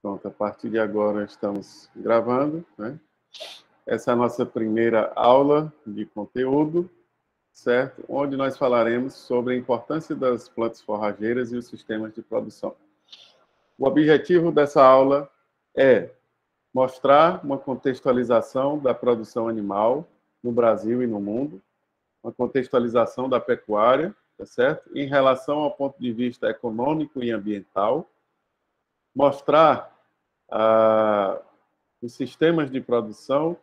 Pronto, a partir de agora estamos gravando, né? Essa é a nossa primeira aula de conteúdo, certo? Onde nós falaremos sobre a importância das plantas forrageiras e os sistemas de produção. O objetivo dessa aula é mostrar uma contextualização da produção animal no Brasil e no mundo, uma contextualização da pecuária, tá certo? Em relação ao ponto de vista econômico e ambiental, mostrar os sistemas de produção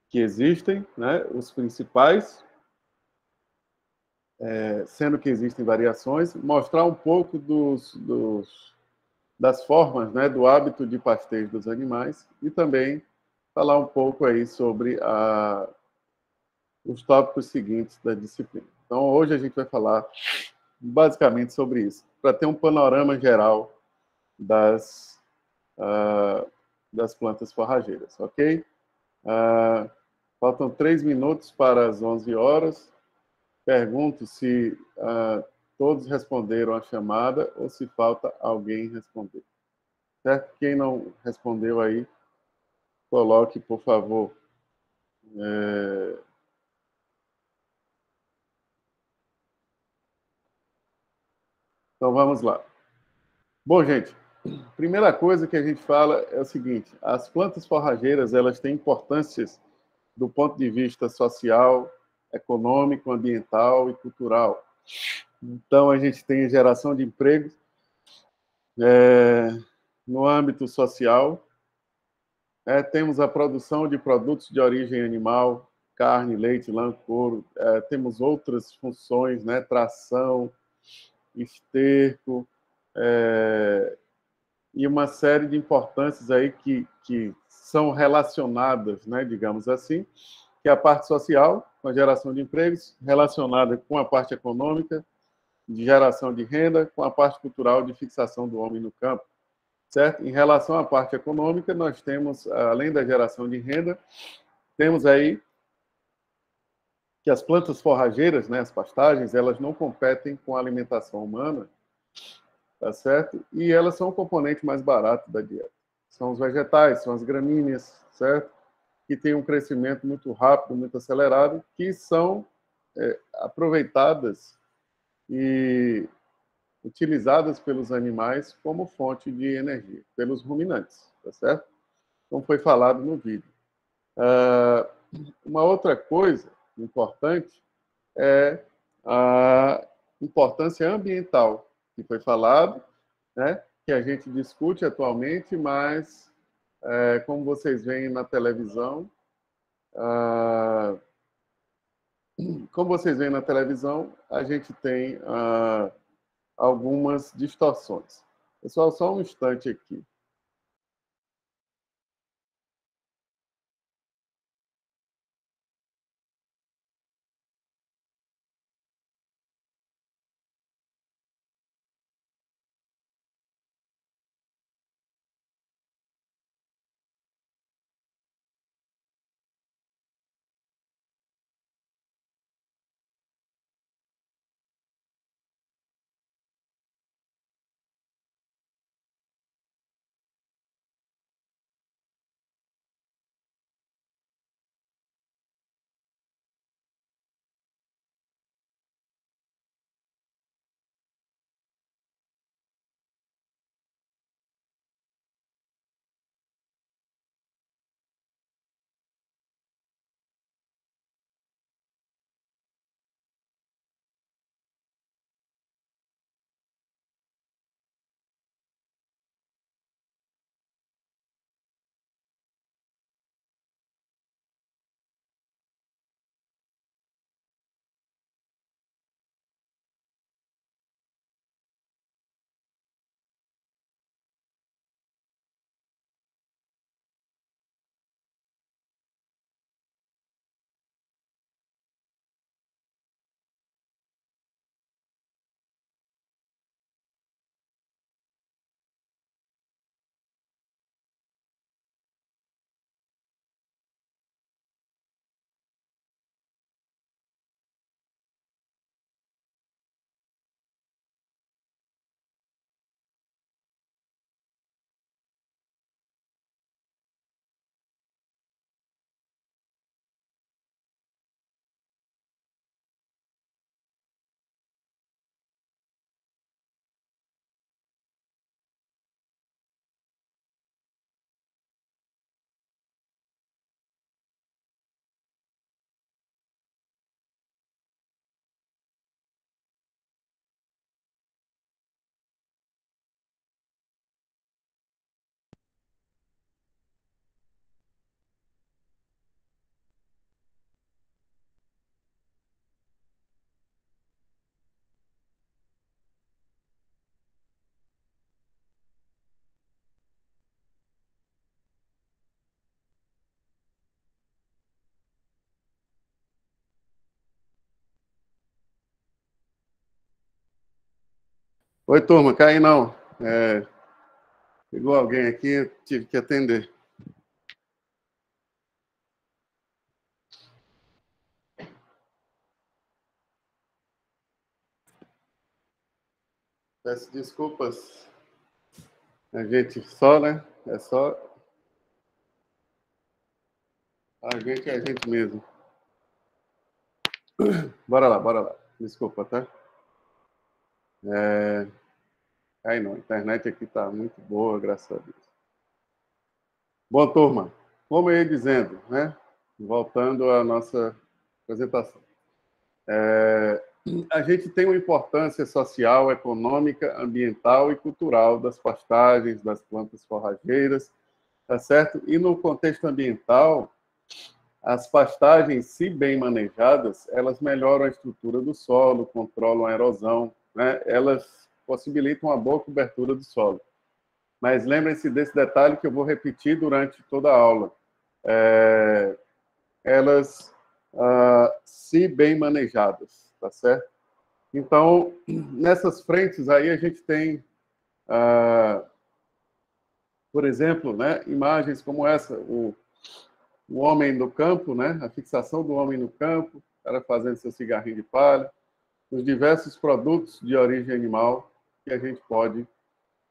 que existem, né, os principais, sendo que existem variações, mostrar um pouco das formas, né, do hábito de pastejo dos animais e também falar um pouco aí sobre os tópicos seguintes da disciplina. Então, hoje a gente vai falar basicamente sobre isso, para ter um panorama geral das plantas forrageiras, ok? Faltam 3 minutos para as 11 horas. Pergunto se todos responderam a chamada ou se falta alguém responder. Certo? Quem não respondeu aí, coloque, por favor. Então, vamos lá. Bom, gente, primeira coisa que a gente fala é o seguinte: as plantas forrageiras, elas têm importâncias do ponto de vista social, econômico, ambiental e cultural. Então, a gente tem geração de empregos no âmbito social, temos a produção de produtos de origem animal, carne, leite, lã, couro, temos outras funções, né, tração, esterco, e uma série de importâncias aí que são relacionadas, né, digamos assim, que é a parte social, com a geração de empregos, relacionada com a parte econômica, de geração de renda, com a parte cultural de fixação do homem no campo, certo? Em relação à parte econômica, nós temos, além da geração de renda, temos aí que as plantas forrageiras, né, as pastagens, elas não competem com a alimentação humana, tá certo? E elas são o componente mais barato da dieta. São os vegetais, são as gramíneas, certo? Que têm um crescimento muito rápido, muito acelerado, que são aproveitadas e utilizadas pelos animais como fonte de energia, pelos ruminantes, tá certo? Como foi falado no vídeo. Uma outra coisa importante é a importância ambiental, que foi falado, né, que a gente discute atualmente, mas, como vocês veem na televisão, a gente tem algumas distorções. Pessoal, só um instante aqui. Oi, turma, cai não. Chegou alguém aqui, eu tive que atender. Peço desculpas. A gente só, né? É só a gente é a gente mesmo. Bora lá, bora lá. Desculpa, tá? Aí não, a internet aqui tá muito boa, graças a Deus. Bom, turma, como eu ia dizendo, né? Voltando à nossa apresentação. A gente tem uma importância social, econômica, ambiental e cultural das pastagens, das plantas forrageiras, tá certo? E no contexto ambiental, as pastagens, se bem manejadas, elas melhoram a estrutura do solo, controlam a erosão, né? Elas possibilitam uma boa cobertura do solo. Mas lembrem-se desse detalhe que eu vou repetir durante toda a aula. Elas, se bem manejadas, tá certo? Então, nessas frentes aí a gente tem, por exemplo, né, imagens como essa, o homem no campo, né, a fixação do homem no campo, o cara fazendo seu cigarrinho de palha, os diversos produtos de origem animal que a gente pode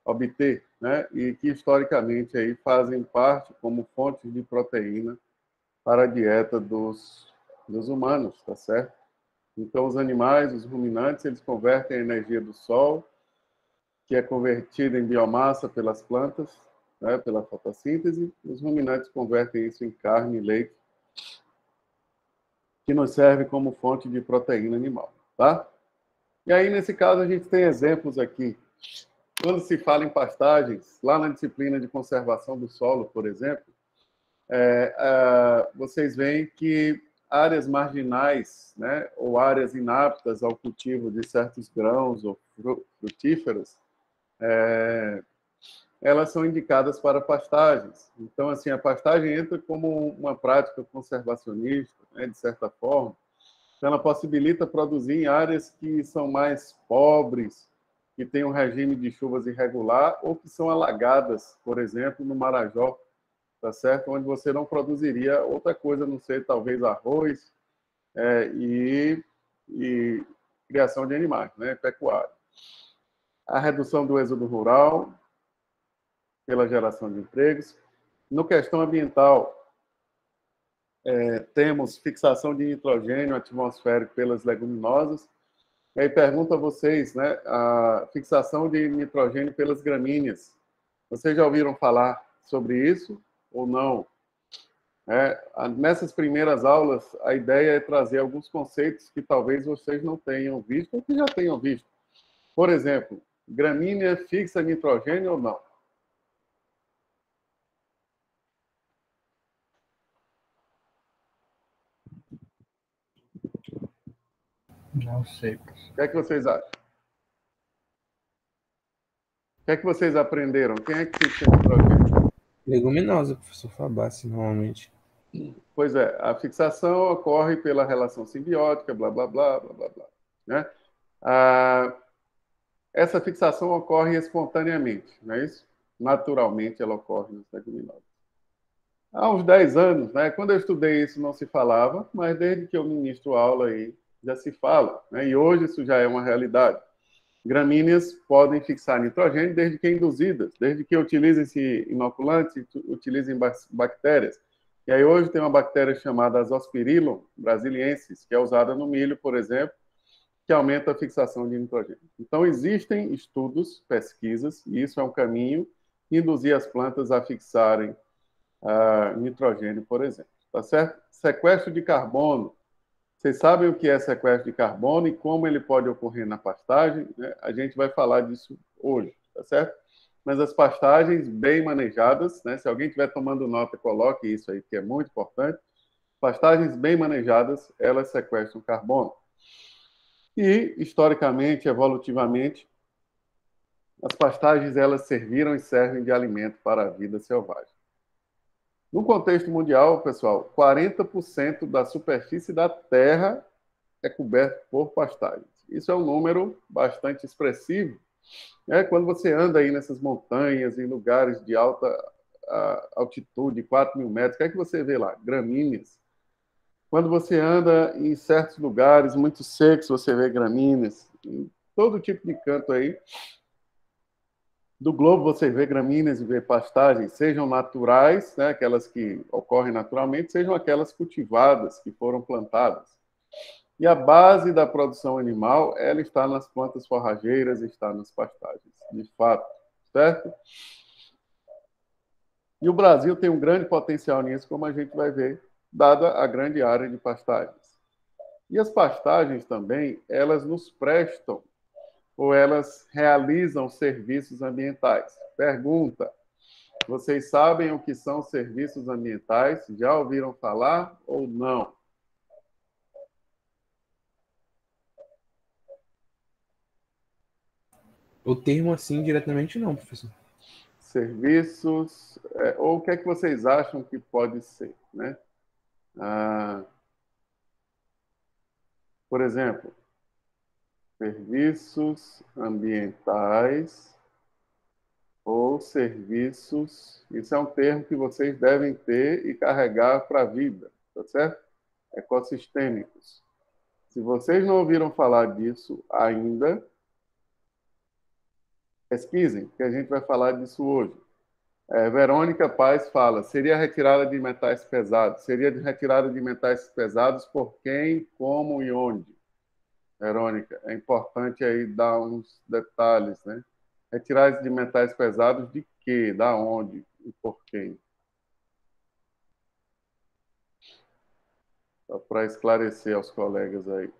obter, né, e que historicamente aí fazem parte como fontes de proteína para a dieta dos humanos, tá certo? Então, os animais, os ruminantes, eles convertem a energia do sol, que é convertida em biomassa pelas plantas, né, pela fotossíntese. Os ruminantes convertem isso em carne e leite, que nos serve como fonte de proteína animal, tá? E aí, nesse caso, a gente tem exemplos aqui. Quando se fala em pastagens, lá na disciplina de conservação do solo, por exemplo, vocês veem que áreas marginais, né, ou áreas inaptas ao cultivo de certos grãos ou frutíferos, elas são indicadas para pastagens. Então, assim, a pastagem entra como uma prática conservacionista, né, de certa forma. Então, ela possibilita produzir em áreas que são mais pobres, que têm um regime de chuvas irregular ou que são alagadas, por exemplo, no Marajó, tá certo? Onde você não produziria outra coisa, a não ser talvez arroz e criação de animais, né? Pecuária. A redução do êxodo rural pela geração de empregos. No questão ambiental, temos fixação de nitrogênio atmosférico pelas leguminosas. E aí pergunto a vocês, né, a fixação de nitrogênio pelas gramíneas. Vocês já ouviram falar sobre isso ou não? Nessas primeiras aulas, a ideia é trazer alguns conceitos que talvez vocês não tenham visto ou que já tenham visto. Por exemplo, gramínea fixa nitrogênio ou não? Não sei. O que é que vocês acham? O que é que vocês aprenderam? Quem é que fixa nitrogênio? Leguminosa, professor Fabassi, normalmente. Pois é, a fixação ocorre pela relação simbiótica, blá, blá, blá, blá, blá, blá. Né? Essa fixação ocorre espontaneamente, não é isso? Naturalmente ela ocorre nas leguminosas. Há uns 10 anos, né, quando eu estudei isso não se falava, mas desde que eu ministro aula aí já se fala, né, e hoje isso já é uma realidade. Gramíneas podem fixar nitrogênio desde que induzidas, desde que utilizem-se inoculantes, utilizem bactérias. E aí hoje tem uma bactéria chamada Azospirillum brasiliensis, que é usada no milho, por exemplo, que aumenta a fixação de nitrogênio. Então, existem estudos, pesquisas, e isso é um caminho, induzir as plantas a fixarem nitrogênio, por exemplo. Tá certo? Sequestro de carbono. Vocês sabem o que é sequestro de carbono e como ele pode ocorrer na pastagem? Né? A gente vai falar disso hoje, tá certo? Mas as pastagens bem manejadas, né? Se alguém estiver tomando nota, coloque isso aí, que é muito importante. Pastagens bem manejadas, elas sequestram carbono. E, historicamente, evolutivamente, as pastagens elas serviram e servem de alimento para a vida selvagem. No contexto mundial, pessoal, 40% da superfície da Terra é coberto por pastagens. Isso é um número bastante expressivo, Quando você anda aí nessas montanhas, em lugares de alta altitude, 4.000 metros, o que é que você vê lá? Gramíneas. Quando você anda em certos lugares muito secos, você vê gramíneas. Em todo tipo de canto aí do globo você vê gramíneas e vê pastagens, sejam naturais, né, aquelas que ocorrem naturalmente, sejam aquelas cultivadas, que foram plantadas. E a base da produção animal, ela está nas plantas forrageiras, está nas pastagens, de fato, certo? E o Brasil tem um grande potencial nisso, como a gente vai ver, dada a grande área de pastagens. E as pastagens também, elas nos prestam ou elas realizam serviços ambientais. Pergunta: vocês sabem o que são serviços ambientais? Já ouviram falar ou não? O termo assim diretamente não, professor. Serviços, ou o que é que vocês acham que pode ser, né? Por exemplo, serviços ambientais ou serviços, isso é um termo que vocês devem ter e carregar para a vida, tá certo? Ecossistêmicos. Se vocês não ouviram falar disso ainda, pesquisem, que a gente vai falar disso hoje. Verônica Paz fala, seria retirada de metais pesados. Seria retirada de metais pesados por quem, como e onde? Verônica, é importante aí dar uns detalhes, né? Retirada de metais pesados de quê? Da onde e por quem? Só para esclarecer aos colegas aí.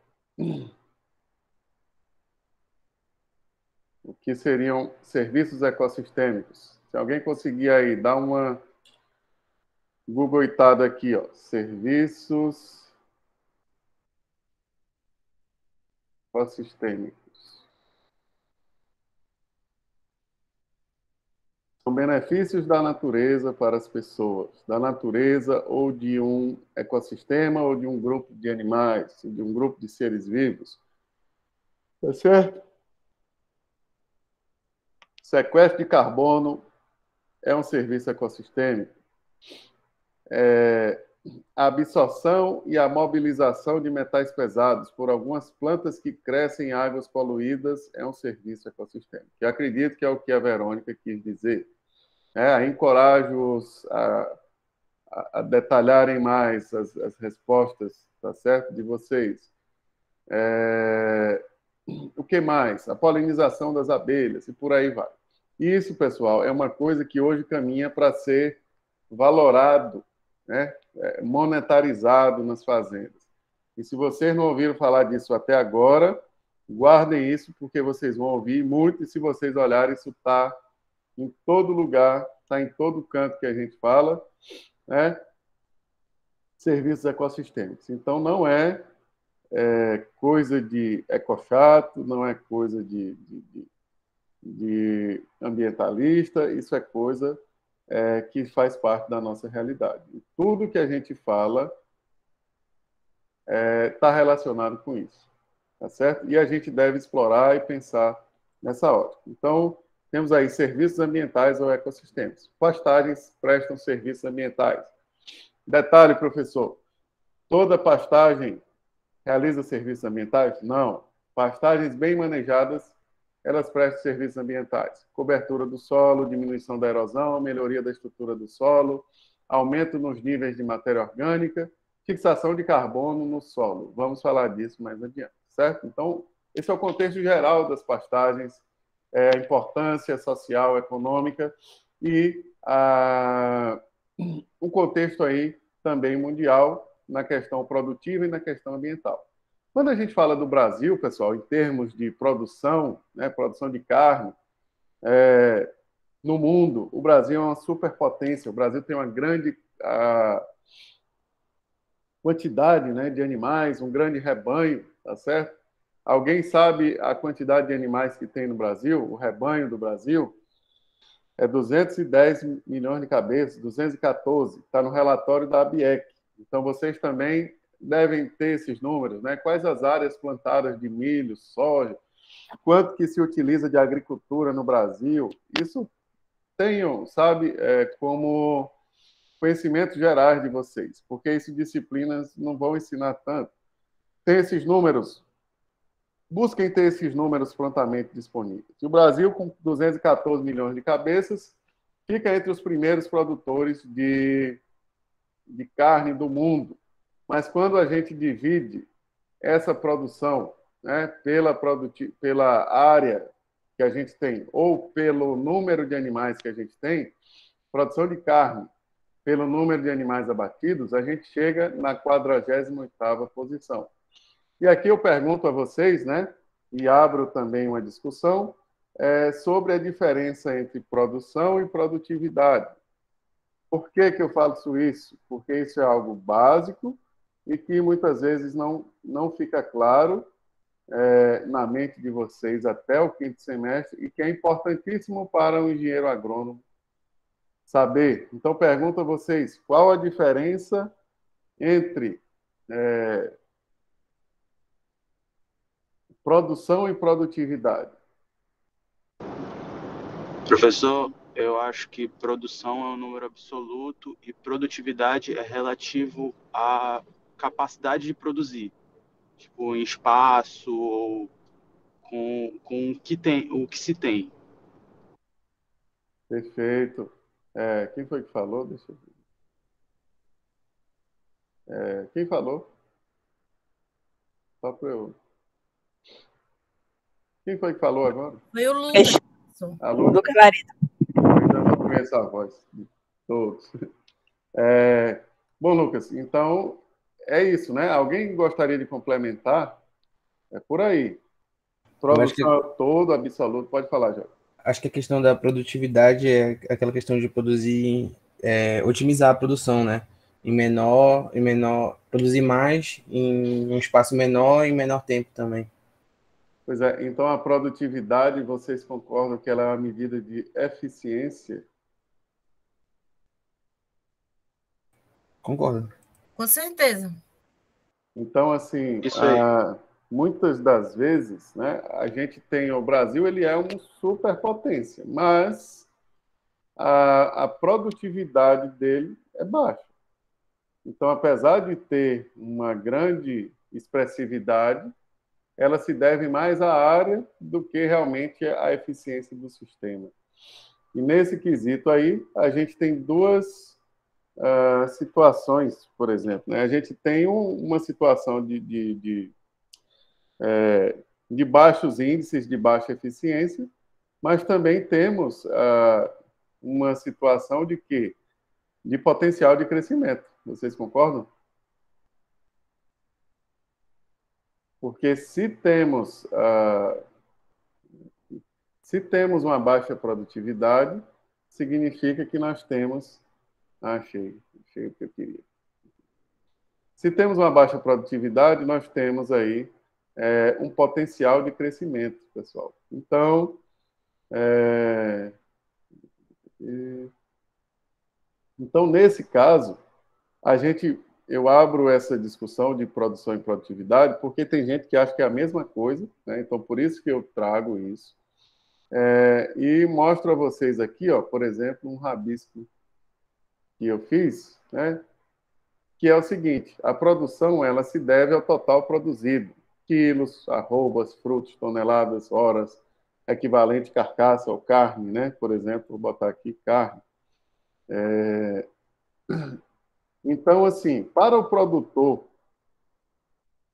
O que seriam serviços ecossistêmicos? Se alguém conseguir aí dar uma Googleitada aqui, ó, serviços ecossistêmicos. São benefícios da natureza para as pessoas, da natureza ou de um ecossistema ou de um grupo de animais, de um grupo de seres vivos. Tá certo? Sequestro de carbono é um serviço ecossistêmico. A absorção e a mobilização de metais pesados por algumas plantas que crescem em águas poluídas é um serviço ecossistêmico. Eu acredito que é o que a Verônica quis dizer. Encorajo-os a detalharem mais as respostas, tá certo, de vocês. O que mais? A polinização das abelhas e por aí vai. Isso, pessoal, é uma coisa que hoje caminha para ser valorado, né? Monetarizado nas fazendas. E se vocês não ouviram falar disso até agora, guardem isso, porque vocês vão ouvir muito, e se vocês olharem, isso está em todo lugar, está em todo canto que a gente fala, né? Serviços ecossistêmicos. Então, não é coisa de ecochato, não é coisa de ambientalista, isso é coisa que faz parte da nossa realidade. E tudo que a gente fala está relacionado com isso, tá certo? E a gente deve explorar e pensar nessa ótica. Então, temos aí serviços ambientais ou ecossistemas. Pastagens prestam serviços ambientais. Detalhe, professor, toda pastagem realiza serviços ambientais? Não. Pastagens bem manejadas, elas prestam serviços ambientais. Cobertura do solo, diminuição da erosão, melhoria da estrutura do solo, aumento nos níveis de matéria orgânica, fixação de carbono no solo. Vamos falar disso mais adiante, certo? Então, esse é o contexto geral das pastagens, a importância social, econômica e um contexto aí também mundial na questão produtiva e na questão ambiental. Quando a gente fala do Brasil, pessoal, em termos de produção, né, produção de carne, no mundo, o Brasil é uma superpotência. O Brasil tem uma grande quantidade, né, de animais, um grande rebanho, tá certo? Alguém sabe a quantidade de animais que tem no Brasil? O rebanho do Brasil é 210 milhões de cabeças, 214, está no relatório da ABIEC. Então, vocês também devem ter esses números, né? Quais as áreas plantadas de milho, soja, quanto que se utiliza de agricultura no Brasil. Isso tenham, sabe, como conhecimentos gerais de vocês, porque essas disciplinas não vão ensinar tanto. Tem esses números, busquem ter esses números prontamente disponíveis. O Brasil, com 214 milhões de cabeças, fica entre os primeiros produtores de carne do mundo. Mas quando a gente divide essa produção, né, pela área que a gente tem, ou pelo número de animais que a gente tem, produção de carne, pelo número de animais abatidos, a gente chega na 48ª posição. E aqui eu pergunto a vocês, né, e abro também uma discussão sobre a diferença entre produção e produtividade. Por que eu faço isso? Porque isso é algo básico e que muitas vezes não fica claro na mente de vocês até o 5º semestre e que é importantíssimo para um engenheiro agrônomo saber. Então, pergunto a vocês, qual a diferença entre produção e produtividade? Professor, eu acho que produção é um número absoluto e produtividade é relativo à capacidade de produzir, tipo, em espaço ou com o que se tem. Perfeito. Quem foi que falou? Deixa eu ver. Quem falou? Só para eu... Quem foi que falou agora? Foi o Lucas. Lucas Vareda. Ainda não conheço a voz de todos. Bom, Lucas, então é isso, né? Alguém gostaria de complementar? É por aí. Produção todo, absoluto. Pode falar, já. Acho que a questão da produtividade é aquela questão de produzir, otimizar a produção, né? Em menor, produzir mais em um espaço menor e em menor tempo também. Pois é, então a produtividade, vocês concordam que ela é uma medida de eficiência? Concordo. Com certeza. Então, assim, Isso aí. muitas das vezes, né, a gente tem o Brasil, ele é uma superpotência, mas a produtividade dele é baixa. Então, apesar de ter uma grande expressividade, ela se deve mais à área do que realmente à eficiência do sistema. E nesse quesito aí, a gente tem duas situações, por exemplo. Né? A gente tem uma situação de baixos índices, de baixa eficiência, mas também temos uma situação de quê? De potencial de crescimento. Vocês concordam? Porque se temos uma baixa produtividade, significa que nós temos... achei o que eu queria. Se temos uma baixa produtividade, nós temos aí um potencial de crescimento, pessoal. Então, nesse caso, eu abro essa discussão de produção e produtividade, porque tem gente que acha que é a mesma coisa, né? Então, por isso que eu trago isso. E mostro a vocês aqui, ó, por exemplo, um rabisco que eu fiz, né? Que é o seguinte: a produção ela se deve ao total produzido. Quilos, arrobas, frutos, toneladas, horas, equivalente carcaça ou carne, né? Por exemplo, vou botar aqui carne. Então, assim, para o produtor,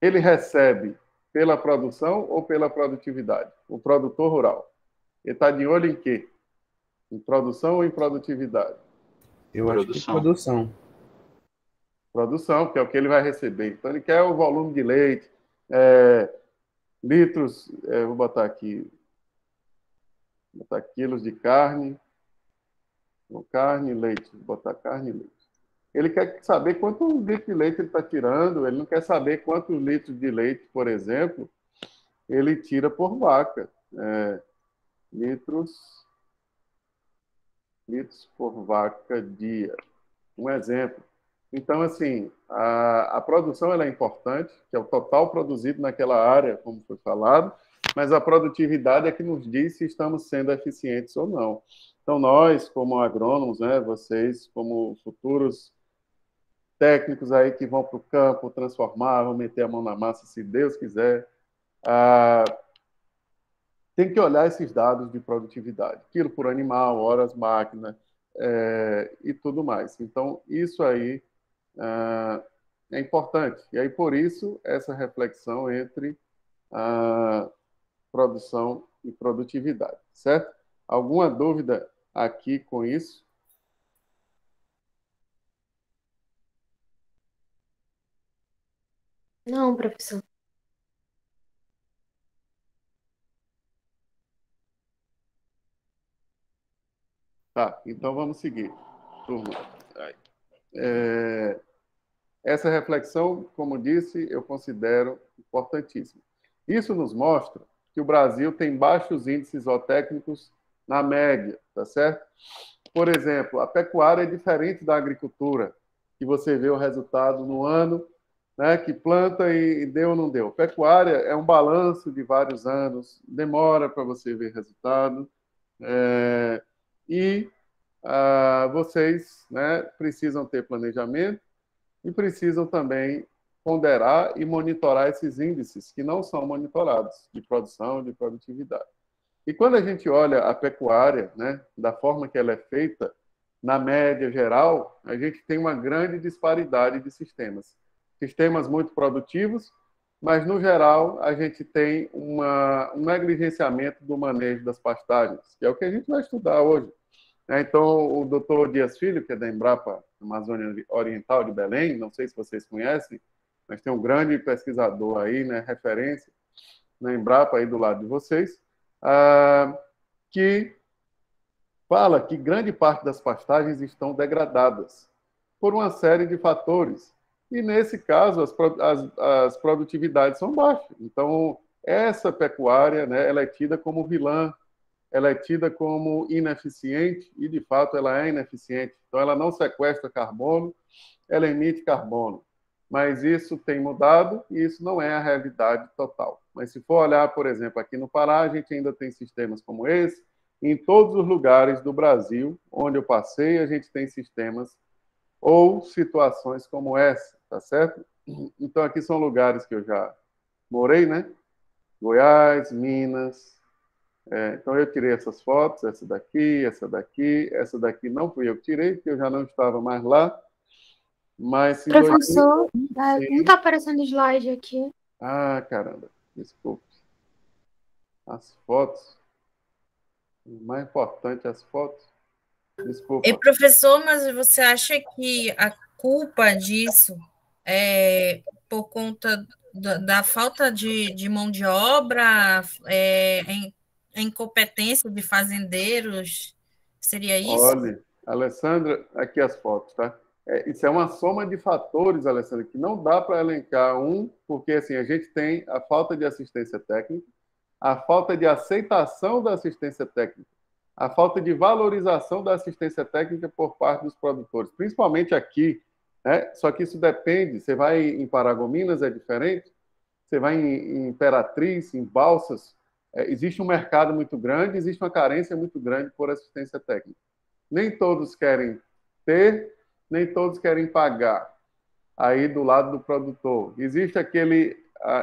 ele recebe pela produção ou pela produtividade? O produtor rural. Ele está de olho em quê? Em produção ou em produtividade? Eu acho que produção. Produção, que é o que ele vai receber. Então, ele quer o volume de leite, litros, vou botar aqui, quilos de carne, carne e leite, vou botar carne e leite. Ele quer saber quantos litros de leite ele está tirando, ele não quer saber quantos litros de leite, por exemplo, ele tira por vaca. Litros por vaca dia. Um exemplo. Então, assim, a produção ela é importante, que é o total produzido naquela área, como foi falado, mas a produtividade é que nos diz se estamos sendo eficientes ou não. Então, nós, como agrônomos, né, vocês, como futuros técnicos aí que vão para o campo transformar, vão meter a mão na massa, se Deus quiser, tem que olhar esses dados de produtividade, quilo por animal, horas máquina e tudo mais. Então, isso aí é importante. E aí, por isso, essa reflexão entre produção e produtividade, certo? Alguma dúvida aqui com isso? Não, professor. Tá, então vamos seguir. Turma. Essa reflexão, como disse, eu considero importantíssima. Isso nos mostra que o Brasil tem baixos índices zootécnicos na média, tá certo? Por exemplo, a pecuária é diferente da agricultura, que você vê o resultado no ano, né, que planta e deu ou não deu. Pecuária é um balanço de vários anos, demora para você ver resultado, vocês, né, precisam ter planejamento e precisam também ponderar e monitorar esses índices que não são monitorados, de produção, de produtividade. E quando a gente olha a pecuária, né, da forma que ela é feita, na média geral, a gente tem uma grande disparidade de sistemas. Sistemas muito produtivos, mas, no geral, a gente tem um negligenciamento do manejo das pastagens, que é o que a gente vai estudar hoje. Então, o doutor Dias Filho, que é da Embrapa Amazônia Oriental de Belém, não sei se vocês conhecem, mas tem um grande pesquisador aí, né, referência na Embrapa aí do lado de vocês, que fala que grande parte das pastagens estão degradadas por uma série de fatores. E, nesse caso, as produtividades são baixas. Então, essa pecuária, né, ela é tida como vilã, ela é tida como ineficiente, e, de fato, ela é ineficiente. Então, ela não sequestra carbono, ela emite carbono. Mas isso tem mudado e isso não é a realidade total. Mas, se for olhar, por exemplo, aqui no Pará, a gente ainda tem sistemas como esse. Em todos os lugares do Brasil onde eu passei, a gente tem sistemas ou situações como essa, tá certo? Então, aqui são lugares que eu já morei, né? Goiás, Minas. Então, eu tirei essas fotos, essa daqui não fui eu que tirei, porque eu já não estava mais lá. Mas, professor, não está aparecendo slide aqui. Caramba, desculpe. As fotos. O mais importante, as fotos. Desculpa. E, professor, mas você acha que a culpa disso é por conta da falta de mão de obra, a incompetência de fazendeiros? Seria isso? Olha, Alessandra, aqui as fotos, tá? Isso é uma soma de fatores, Alessandra, que não dá para elencar porque assim, a gente tem a falta de assistência técnica, a falta de aceitação da assistência técnica, a falta de valorização da assistência técnica por parte dos produtores, principalmente aqui, né? Só que isso depende, você vai em Paragominas, é diferente, você vai em Imperatriz, em Balsas, existe um mercado muito grande, existe uma carência muito grande por assistência técnica. Nem todos querem ter, nem todos querem pagar aí do lado do produtor. Existe aquele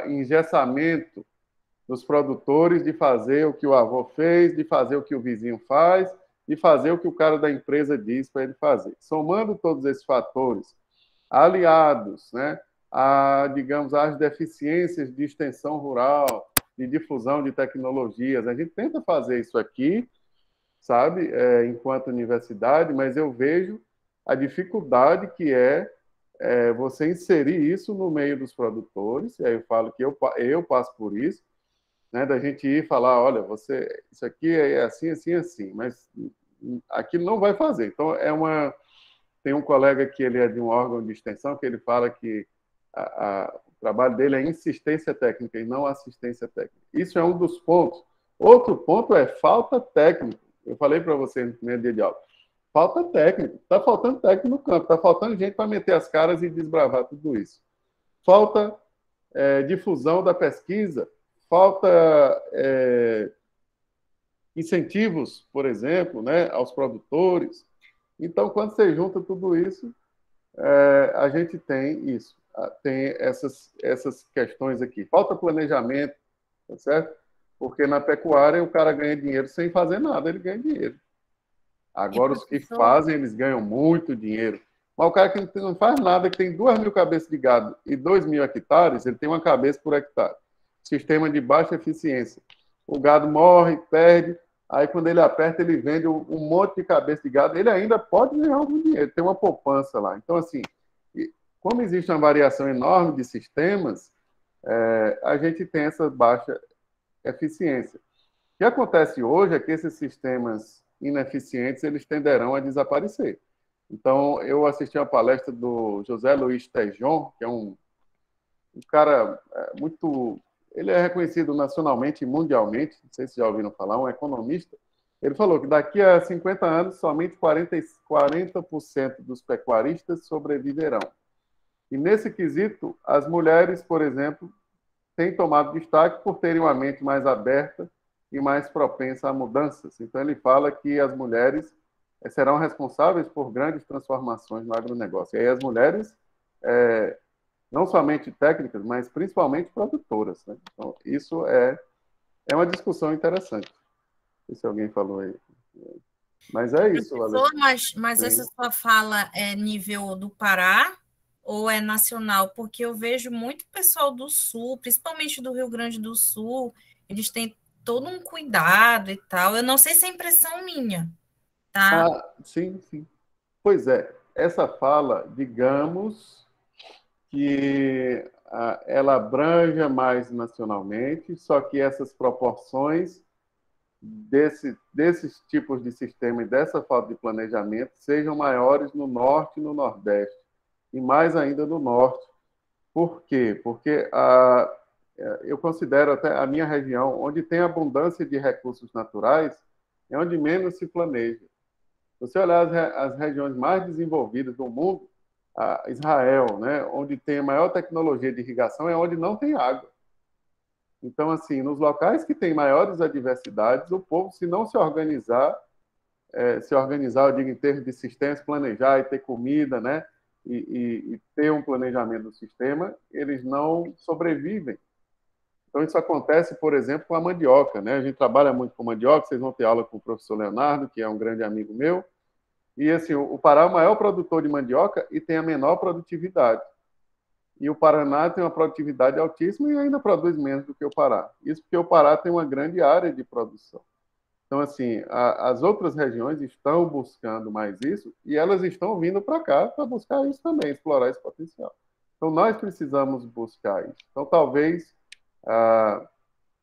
engessamento dos produtores de fazer o que o avô fez, de fazer o que o vizinho faz, de fazer o que o cara da empresa diz para ele fazer. Somando todos esses fatores, aliados, né, digamos, às deficiências de extensão rural, de difusão de tecnologias, a gente tenta fazer isso aqui, sabe, enquanto universidade, mas eu vejo a dificuldade que é você inserir isso no meio dos produtores, e aí eu falo que eu passo por isso, né, da gente ir falar, olha, isso aqui é assim, assim, assim, mas aquilo não vai fazer. Então, tem um colega que ele é de um órgão de extensão que ele fala que o trabalho dele é insistência técnica e não assistência técnica. Isso é um dos pontos. Outro ponto é falta técnica. Eu falei para você no primeiro dia de aula. Falta técnico. Está faltando técnico no campo. Está faltando gente para meter as caras e desbravar tudo isso. Falta difusão da pesquisa. falta incentivos, por exemplo, né, aos produtores. Então, quando você junta tudo isso, a gente tem isso, tem essas questões aqui. Falta planejamento, tá certo? Porque na pecuária o cara ganha dinheiro sem fazer nada, ele ganha dinheiro. Agora, os que fazem, eles ganham muito dinheiro. Mas o cara que não faz nada, que tem 2.000 cabeças de gado e 2.000 hectares, ele tem uma cabeça por hectare. Sistema de baixa eficiência. O gado morre, perde, aí quando ele aperta, ele vende um monte de cabeça de gado, ele ainda pode ganhar algum dinheiro, tem uma poupança lá. Então, assim, como existe uma variação enorme de sistemas, a gente tem essa baixa eficiência. O que acontece hoje é que esses sistemas ineficientes, eles tenderão a desaparecer. Então, eu assisti uma palestra do José Luiz Tejon, que é um cara muito... Ele é reconhecido nacionalmente e mundialmente, não sei se já ouviram falar, um economista. Ele falou que daqui a 50 anos, somente 40% dos pecuaristas sobreviverão. E nesse quesito, as mulheres, por exemplo, têm tomado destaque por terem uma mente mais aberta e mais propensa a mudanças. Então, ele fala que as mulheres serão responsáveis por grandes transformações no agronegócio. E aí as mulheres, não somente técnicas, mas principalmente produtoras, né? Então, isso é uma discussão interessante. Não sei se alguém falou aí. Mas é isso, Professor, mas essa sua fala é nível do Pará ou é nacional? Porque eu vejo muito pessoal do Sul, principalmente do Rio Grande do Sul, eles têm todo um cuidado e tal. Eu não sei se é impressão minha, tá? Sim, sim. Pois é, essa fala, digamos que ela abranja mais nacionalmente, só que essas proporções desses tipos de sistema e dessa falta de planejamento sejam maiores no norte e no nordeste, e mais ainda no norte. Por quê? Porque eu considero até a minha região, onde tem abundância de recursos naturais, é onde menos se planeja. Se você olhar as regiões mais desenvolvidas do mundo, Israel, né, onde tem a maior tecnologia de irrigação, é onde não tem água. Então, assim, nos locais que tem maiores adversidades, o povo, se não se organizar, eu digo em termos de sistemas, planejar e ter comida, né, e ter um planejamento do sistema, eles não sobrevivem. Então, isso acontece, por exemplo, com a mandioca, né? A gente trabalha muito com mandioca, vocês vão ter aula com o professor Leonardo, que é um grande amigo meu. E, assim, o Pará é o maior produtor de mandioca e tem a menor produtividade. E o Paraná tem uma produtividade altíssima e ainda produz menos do que o Pará. Isso porque o Pará tem uma grande área de produção. Então, assim, as outras regiões estão buscando mais isso e elas estão vindo para cá para buscar isso também, explorar esse potencial. Então, nós precisamos buscar isso. Então, talvez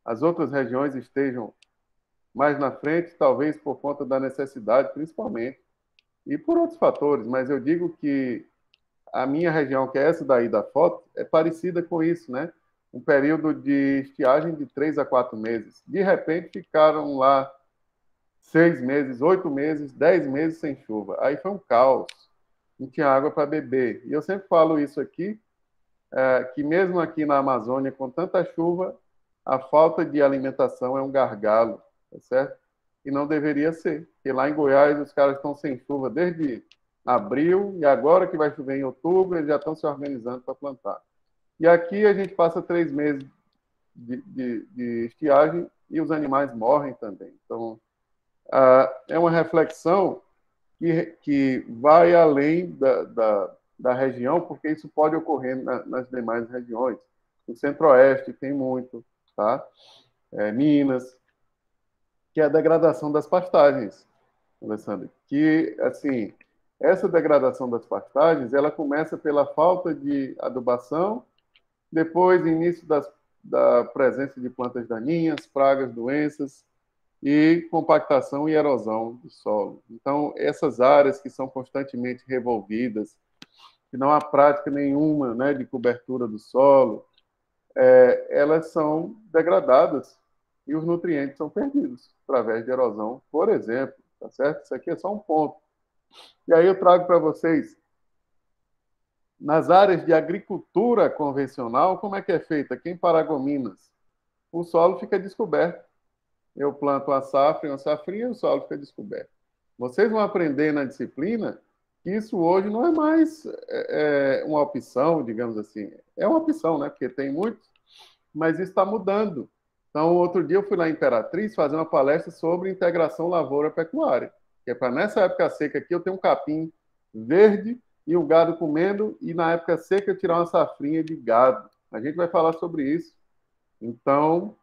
as outras regiões estejam mais na frente, talvez por conta da necessidade, principalmente, e por outros fatores, mas eu digo que a minha região, que é essa daí da foto, é parecida com isso, né? Um período de estiagem de 3 a 4 meses. De repente, ficaram lá 6 meses, 8 meses, 10 meses sem chuva. Aí foi um caos. Não tinha água para beber. E eu sempre falo isso aqui, que mesmo aqui na Amazônia, com tanta chuva, a falta de alimentação é um gargalo, tá certo? E não deveria ser. Porque lá em Goiás, os caras estão sem chuva desde abril, e agora que vai chover em outubro, eles já estão se organizando para plantar. E aqui a gente passa 3 meses de estiagem e os animais morrem também. Então, é uma reflexão que vai além da região, porque isso pode ocorrer nas demais regiões. No Centro-Oeste tem muito, tá? Minas, que é a degradação das pastagens, Alessandro. Que, assim, essa degradação das pastagens, ela começa pela falta de adubação, depois início da presença de plantas daninhas, pragas, doenças, e compactação e erosão do solo. Então, essas áreas que são constantemente revolvidas, que não há prática nenhuma, né, de cobertura do solo, elas são degradadas e os nutrientes são perdidos através de erosão, por exemplo, tá certo? Isso aqui é só um ponto. E aí eu trago para vocês, nas áreas de agricultura convencional, como é que é feita? Aqui em Paragominas, o solo fica descoberto. Eu planto uma safra e uma safrinha, o solo fica descoberto. Vocês vão aprender na disciplina que isso hoje não é mais uma opção, digamos assim. É uma opção, né? Porque tem muitos, mas isso está mudando. Então, outro dia eu fui lá em Imperatriz fazer uma palestra sobre integração lavoura-pecuária, que é para nessa época seca aqui eu tenho um capim verde e o gado comendo, e na época seca eu tirar uma safrinha de gado. A gente vai falar sobre isso. Então,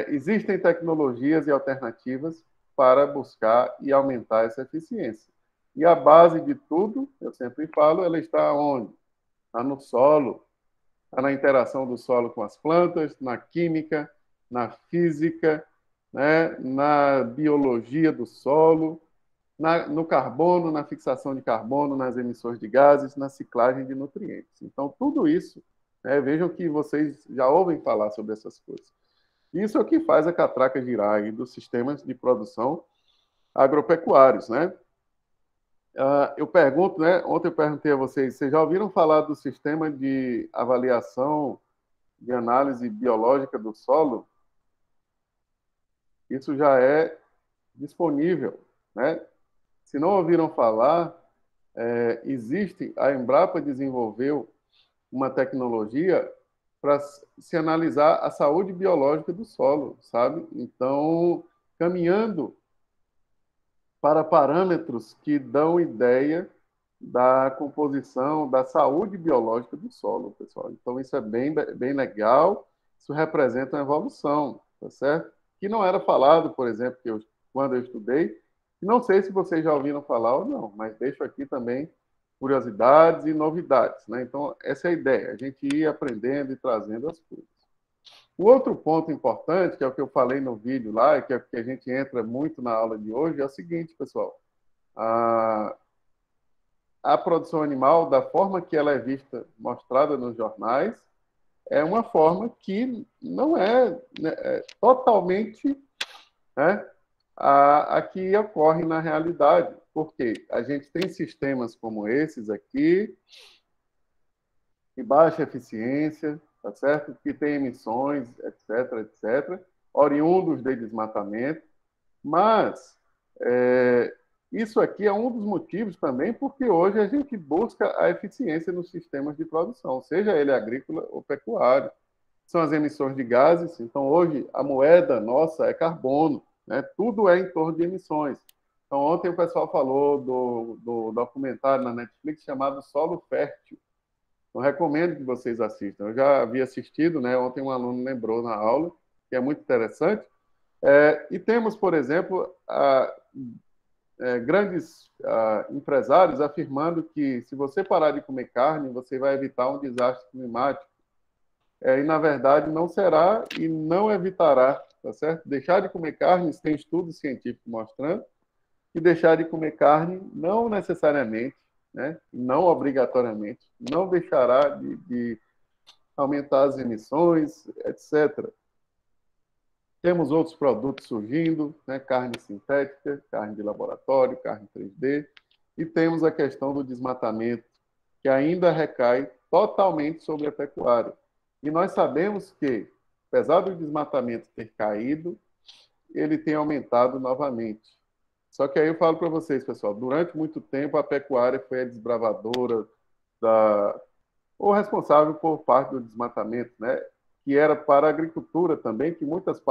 existem tecnologias e alternativas para buscar e aumentar essa eficiência. E a base de tudo, eu sempre falo, ela está onde? Está no solo, está na interação do solo com as plantas, na química, na física, né, na biologia do solo, no carbono, na fixação de carbono, nas emissões de gases, na ciclagem de nutrientes. Então, tudo isso, vejam que vocês já ouvem falar sobre essas coisas. Isso é o que faz a catraca girar aí dos sistemas de produção agropecuários, né? Eu pergunto, né? Ontem eu perguntei a vocês já ouviram falar do sistema de avaliação de análise biológica do solo? Isso já é disponível, né? Se não ouviram falar, a Embrapa desenvolveu uma tecnologia para se analisar a saúde biológica do solo, sabe? Então, caminhando para parâmetros que dão ideia da composição, da saúde biológica do solo, pessoal. Então, isso é bem, bem legal, isso representa uma evolução, tá certo? Que não era falado, por exemplo, quando eu estudei, não sei se vocês já ouviram falar ou não, mas deixo aqui também curiosidades e novidades, né? Então, essa é a ideia, a gente ir aprendendo e trazendo as coisas. O outro ponto importante, que é o que eu falei no vídeo lá, e que é o que a gente entra muito na aula de hoje, é o seguinte, pessoal. A produção animal, da forma que ela é vista, mostrada nos jornais, é uma forma que não é totalmente, né, a que ocorre na realidade. Porque a gente tem sistemas como esses aqui, de baixa eficiência, tá certo? Que tem emissões, etc., etc., oriundos de desmatamento, mas isso aqui é um dos motivos também porque hoje a gente busca a eficiência nos sistemas de produção, seja ele agrícola ou pecuário. São as emissões de gases, então hoje a moeda nossa é carbono, né? Tudo é em torno de emissões. Então ontem o pessoal falou do documentário na Netflix chamado Solo Fértil. Eu recomendo que vocês assistam. Eu já havia assistido, né? Ontem um aluno lembrou na aula, que é muito interessante. E temos, por exemplo, grandes empresários afirmando que se você parar de comer carne, você vai evitar um desastre climático. E, na verdade, não será e não evitará, tá certo? Deixar de comer carne, tem estudos científicos mostrando que deixar de comer carne não necessariamente, né, não obrigatoriamente, não deixará de aumentar as emissões, etc. Temos outros produtos surgindo, né, carne sintética, carne de laboratório, carne 3D, e temos a questão do desmatamento, que ainda recai totalmente sobre a pecuária. E nós sabemos que, apesar do desmatamento ter caído, ele tem aumentado novamente. Só que aí eu falo para vocês, pessoal, durante muito tempo a pecuária foi a desbravadora ou responsável por parte do desmatamento, né? Que era para a agricultura também, que muitas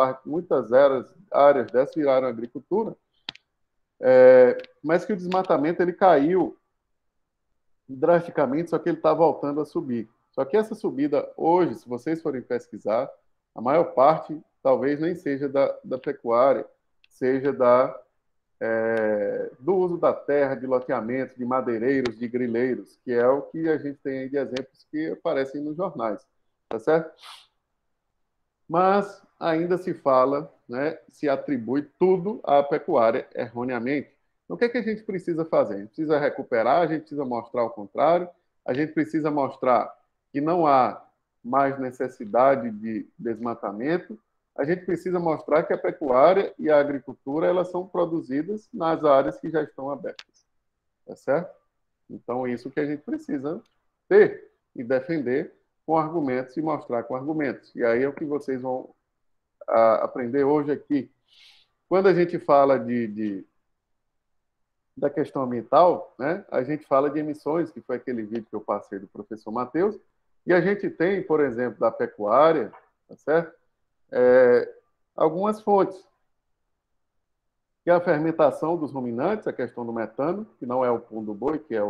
áreas dessas viraram agricultura, mas que o desmatamento ele caiu drasticamente, só que ele está voltando a subir. Só que essa subida hoje, se vocês forem pesquisar, a maior parte talvez nem seja da pecuária, seja do uso da terra, de loteamento, de madeireiros, de grileiros, que é o que a gente tem aí de exemplos que aparecem nos jornais, tá certo? Mas ainda se fala, né, se atribui tudo à pecuária erroneamente. Então, o que é que a gente precisa fazer? A gente precisa recuperar, a gente precisa mostrar o contrário, a gente precisa mostrar que não há mais necessidade de desmatamento, a gente precisa mostrar que a pecuária e a agricultura elas são produzidas nas áreas que já estão abertas, tá certo? Então, isso que a gente precisa ter e defender com argumentos e mostrar com argumentos. E aí é o que vocês vão aprender hoje aqui. Quando a gente fala da questão ambiental, né, a gente fala de emissões, que foi aquele vídeo que eu passei do professor Matheus, e a gente tem, por exemplo, da pecuária, tá certo? Algumas fontes, que é a fermentação dos ruminantes, a questão do metano, que não é o pum do boi, que é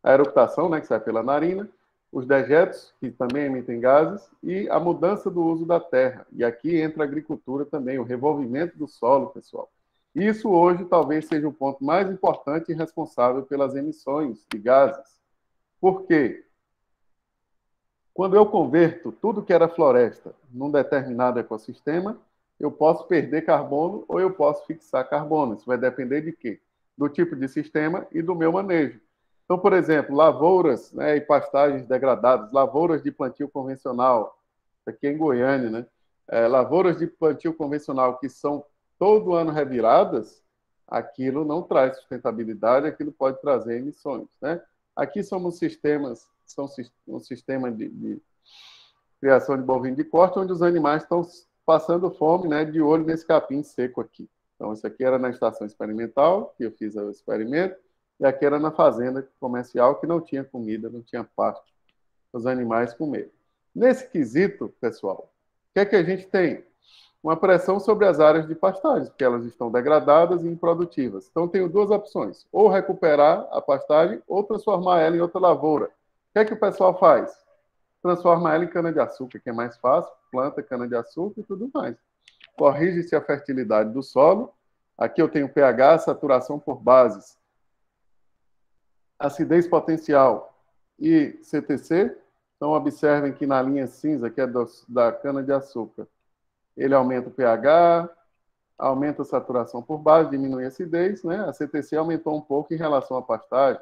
a eructação, né, que sai pela narina, os dejetos, que também emitem gases, e a mudança do uso da terra. E aqui entra a agricultura também, o revolvimento do solo, pessoal. Isso hoje talvez seja o ponto mais importante e responsável pelas emissões de gases. Por quê? Quando eu converto tudo que era floresta num determinado ecossistema, eu posso perder carbono ou eu posso fixar carbono. Isso vai depender de quê? Do tipo de sistema e do meu manejo. Então, por exemplo, lavouras, né, e pastagens degradadas, lavouras de plantio convencional, aqui em Goiânia, né, lavouras de plantio convencional que são todo ano reviradas, aquilo não traz sustentabilidade, aquilo pode trazer emissões, né? Aqui somos sistemas, são um sistema de criação de bovino de corte, onde os animais estão passando fome, né, de olho nesse capim seco aqui. Então, isso aqui era na estação experimental, que eu fiz o experimento, e aqui era na fazenda comercial, que não tinha comida, não tinha pasto para os animais comer. Nesse quesito, pessoal, o que é que a gente tem? Uma pressão sobre as áreas de pastagens, porque elas estão degradadas e improdutivas. Então, tenho duas opções, ou recuperar a pastagem, ou transformar ela em outra lavoura. O que é que o pessoal faz? Transforma ela em cana-de-açúcar, que é mais fácil, planta cana-de-açúcar e tudo mais. Corrige-se a fertilidade do solo. Aqui eu tenho pH, saturação por bases, acidez potencial e CTC. Então, observem que na linha cinza, que é da cana-de-açúcar, ele aumenta o pH, aumenta a saturação por base, diminui a acidez, né? A CTC aumentou um pouco em relação à pastagem.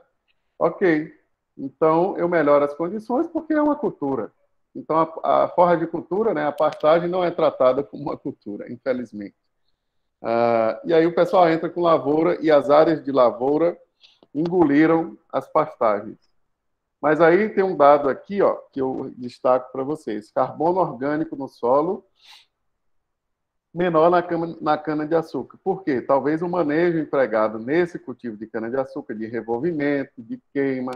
Ok, então eu melhoro as condições porque é uma cultura. Então, a forra de cultura, né, a pastagem, não é tratada como uma cultura, infelizmente. E aí o pessoal entra com lavoura e as áreas de lavoura engoliram as pastagens. Mas aí tem um dado aqui, ó, que eu destaco para vocês. Carbono orgânico no solo menor na cana-de-açúcar. Por quê? Talvez o manejo empregado nesse cultivo de cana-de-açúcar, de revolvimento, de queima,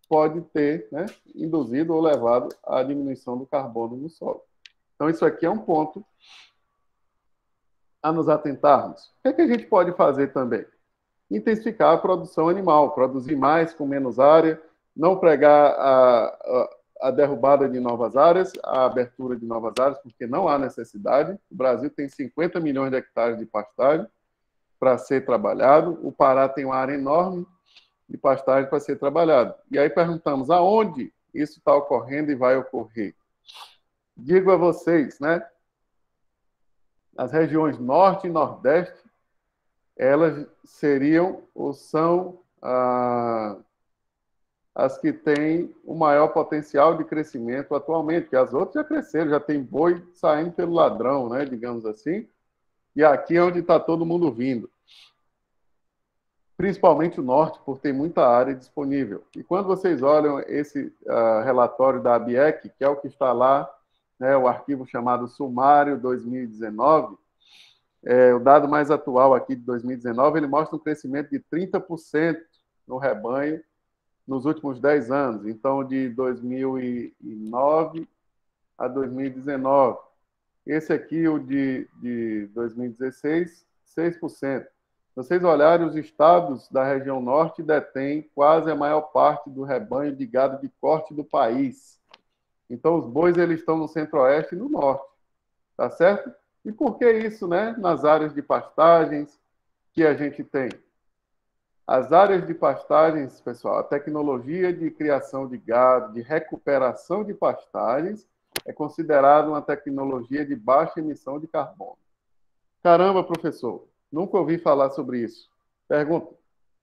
pode ter, né, induzido ou levado à diminuição do carbono no solo. Então, isso aqui é um ponto a nos atentarmos. O que é que a gente pode fazer também? Intensificar a produção animal, produzir mais com menos área, não pregar a derrubada de novas áreas, a abertura de novas áreas, porque não há necessidade. O Brasil tem 50 milhões de hectares de pastagem para ser trabalhado. O Pará tem uma área enorme de pastagem para ser trabalhado. E aí perguntamos, aonde isso está ocorrendo e vai ocorrer? Digo a vocês, né? As regiões Norte e Nordeste, elas seriam ou são as que têm o maior potencial de crescimento atualmente, porque as outras já cresceram, já tem boi saindo pelo ladrão, né, digamos assim, e aqui é onde está todo mundo vindo. Principalmente o norte, por ter muita área disponível. E quando vocês olham esse relatório da ABIEC, que é o que está lá, né, o arquivo chamado Sumário 2019, o dado mais atual aqui de 2019, ele mostra um crescimento de 30% no rebanho nos últimos 10 anos. Então, de 2009 a 2019. Esse aqui, o de 2016, 6%. Se vocês olharem, os estados da região norte detêm quase a maior parte do rebanho de gado de corte do país. Então, os bois eles estão no centro-oeste e no norte. Tá certo? E por que isso, né? Nas áreas de pastagens que a gente tem. As áreas de pastagens, pessoal, a tecnologia de criação de gado, de recuperação de pastagens, é considerada uma tecnologia de baixa emissão de carbono. Caramba, professor, nunca ouvi falar sobre isso. Pergunta,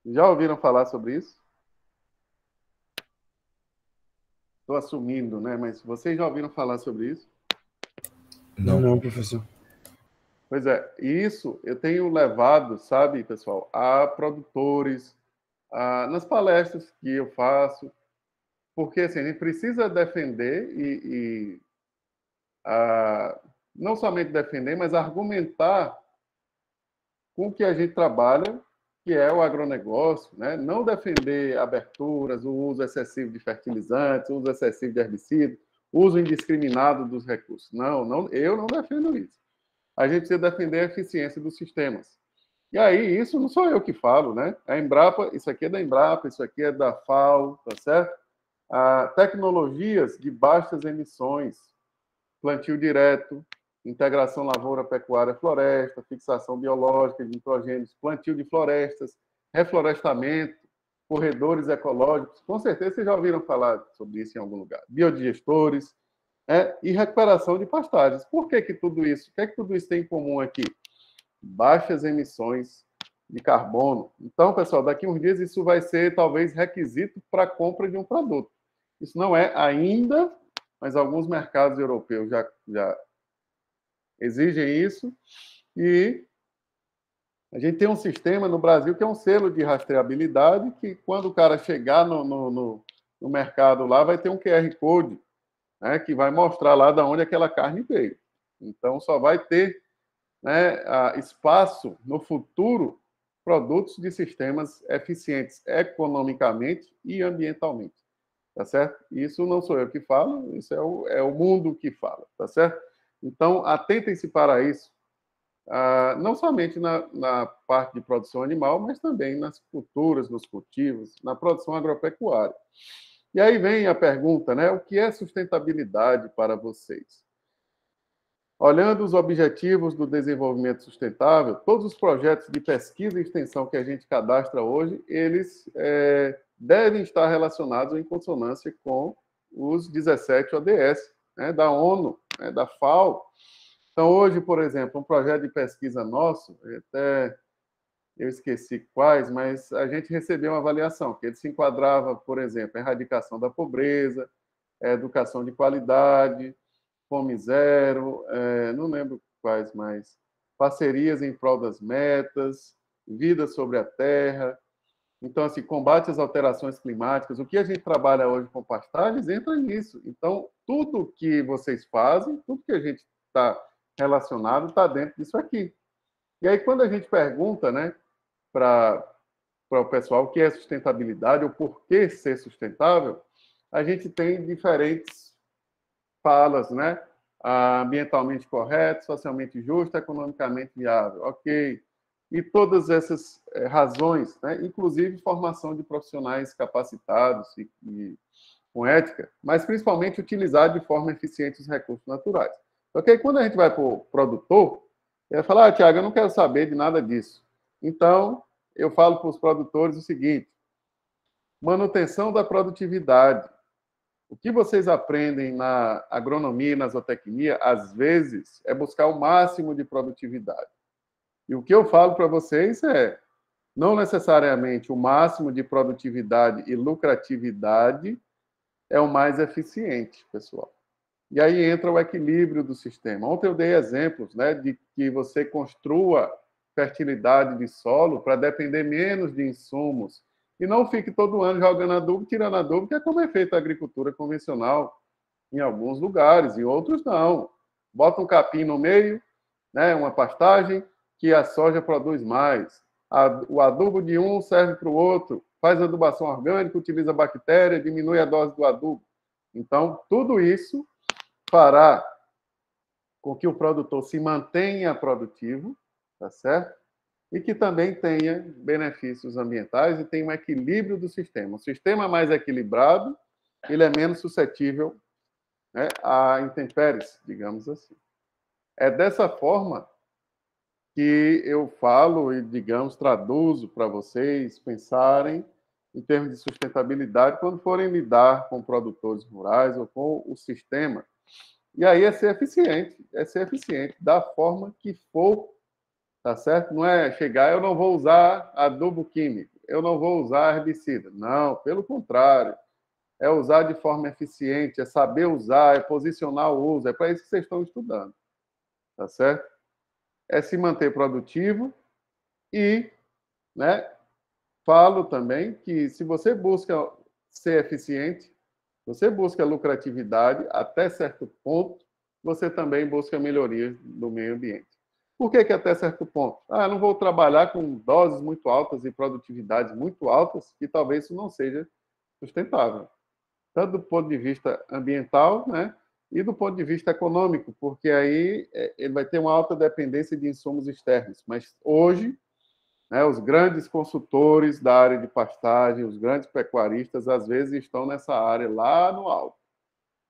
já ouviram falar sobre isso? Estou assumindo, né? Mas vocês já ouviram falar sobre isso? Não, professor. Pois é, isso eu tenho levado, sabe, pessoal, a produtores, nas palestras que eu faço, porque assim, a gente precisa defender e não somente defender, mas argumentar com o que a gente trabalha, que é o agronegócio, né? Não defender aberturas, o uso excessivo de fertilizantes, o uso excessivo de herbicidas, o uso indiscriminado dos recursos. Não, eu não defendo isso. A gente precisa defender a eficiência dos sistemas. E aí, isso não sou eu que falo, né? A Embrapa, isso aqui é da Embrapa, isso aqui é da FAO, tá certo? Tecnologias de baixas emissões, plantio direto, integração lavoura, pecuária, floresta, fixação biológica de nitrogênios, plantio de florestas, reflorestamento, corredores ecológicos. Com certeza vocês já ouviram falar sobre isso em algum lugar. Biodigestores, e recuperação de pastagens. Por que tudo isso? O que é que tudo isso tem em comum aqui? Baixas emissões de carbono. Então, pessoal, daqui a uns dias isso vai ser talvez requisito para a compra de um produto. Isso não é ainda, mas alguns mercados europeus já exigem isso. E a gente tem um sistema no Brasil que é um selo de rastreabilidade, que quando o cara chegar no mercado lá, vai ter um QR Code, né, que vai mostrar lá de onde aquela carne veio. Então, só vai ter, né, espaço no futuro produtos de sistemas eficientes economicamente e ambientalmente. Tá certo? Isso não sou eu que falo, isso é o mundo que fala, tá certo? Então, atentem-se para isso, não somente na parte de produção animal, mas também nas culturas, nos cultivos, na produção agropecuária. E aí vem a pergunta, né? O que é sustentabilidade para vocês? Olhando os objetivos do desenvolvimento sustentável, todos os projetos de pesquisa e extensão que a gente cadastra hoje, eles devem estar relacionados ou em consonância com os 17 ODS, né, da ONU, né, da FAO. Então, hoje, por exemplo, um projeto de pesquisa nosso, até eu esqueci quais, mas a gente recebeu uma avaliação, que ele se enquadrava, por exemplo, erradicação da pobreza, educação de qualidade, fome zero, não lembro quais mais, parcerias em prol das metas, vida sobre a terra. Então, assim, combate às alterações climáticas, o que a gente trabalha hoje com pastagens entra nisso. Então, tudo que vocês fazem, tudo que a gente está relacionado, está dentro disso aqui. E aí, quando a gente pergunta, né, para o pessoal o que é sustentabilidade ou por que ser sustentável, a gente tem diferentes falas, né? Ambientalmente correto, socialmente justo, economicamente viável. Ok. E todas essas razões, né? Inclusive formação de profissionais capacitados e com ética, mas principalmente utilizar de forma eficiente os recursos naturais. Ok? Quando a gente vai para o produtor, ele vai falar, Tiago, eu não quero saber de nada disso. Então, eu falo para os produtores o seguinte, manutenção da produtividade. O que vocês aprendem na agronomia e na zootecnia, às vezes, é buscar o máximo de produtividade. E o que eu falo para vocês é, não necessariamente o máximo de produtividade e lucratividade é o mais eficiente, pessoal. E aí entra o equilíbrio do sistema. Ontem eu dei exemplos, né, de que você construa fertilidade de solo para depender menos de insumos e não fique todo ano jogando adubo, tirando adubo, que é como é feita a agricultura convencional em alguns lugares, em outros não. Bota um capim no meio, né, uma pastagem, que a soja produz mais. O adubo de um serve para o outro, faz adubação orgânica, utiliza bactéria, diminui a dose do adubo. Então, tudo isso fará com que o produtor se mantenha produtivo, tá certo? E que também tenha benefícios ambientais e tenha um equilíbrio do sistema. O sistema mais equilibrado, ele é menos suscetível, né, a intempéries, digamos assim. É dessa forma que eu falo e, digamos, traduzo para vocês pensarem em termos de sustentabilidade quando forem lidar com produtores rurais ou com o sistema. E aí é ser eficiente da forma que for, tá certo? Não é chegar, eu não vou usar adubo químico, eu não vou usar herbicida. Não, pelo contrário. É usar de forma eficiente, é saber usar, é posicionar o uso. É para isso que vocês estão estudando, tá certo? É se manter produtivo e, né, falo também que se você busca ser eficiente, você busca lucratividade até certo ponto, você também busca melhorias do meio ambiente. Por que até certo ponto? Eu não vou trabalhar com doses muito altas e produtividades muito altas, que talvez isso não seja sustentável. Tanto do ponto de vista ambiental, né, e do ponto de vista econômico, porque aí ele vai ter uma alta dependência de insumos externos. Mas hoje, né, os grandes consultores da área de pastagem, os grandes pecuaristas, às vezes estão nessa área lá no alto.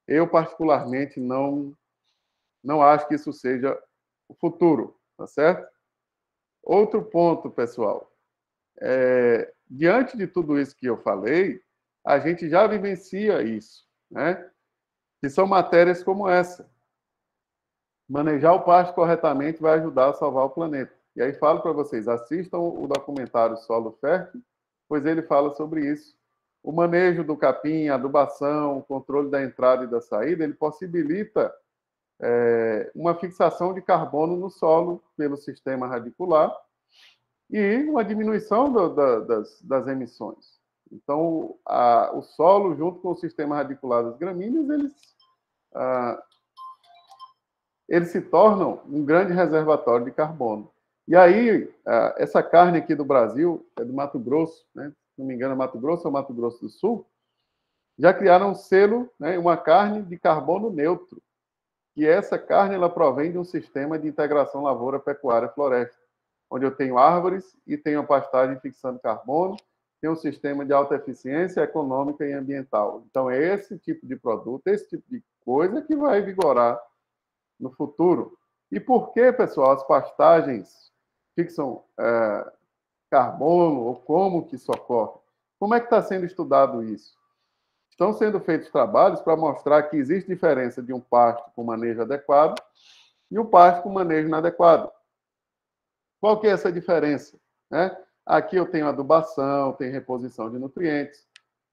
Eu, particularmente, não acho que isso seja o futuro, tá certo? Outro ponto, pessoal, diante de tudo isso que eu falei, a gente já vivencia isso, né? Que são matérias como essa. Manejar o pasto corretamente vai ajudar a salvar o planeta. E aí falo para vocês, assistam o documentário Solo Fértil, pois ele fala sobre isso. O manejo do capim, a adubação, o controle da entrada e da saída, ele possibilita uma fixação de carbono no solo pelo sistema radicular e uma diminuição das emissões. Então, o solo, junto com o sistema radicular das gramíneas, eles se tornam um grande reservatório de carbono. E aí, essa carne aqui do Brasil, é do Mato Grosso, né? Se não me engano, é Mato Grosso ou Mato Grosso do Sul, já criaram um selo, né, uma carne de carbono neutro. E essa carne ela provém de um sistema de integração lavoura-pecuária-floresta, onde eu tenho árvores e tenho a pastagem fixando carbono, tenho um sistema de alta eficiência econômica e ambiental. Então, é esse tipo de produto, esse tipo de coisa que vai vigorar no futuro. E por que, pessoal, as pastagens fixam carbono, ou como que isso ocorre? Como é que está sendo estudado isso? Estão sendo feitos trabalhos para mostrar que existe diferença de um pasto com manejo adequado e um pasto com manejo inadequado. Qual que é essa diferença? Aqui eu tenho adubação, tenho reposição de nutrientes,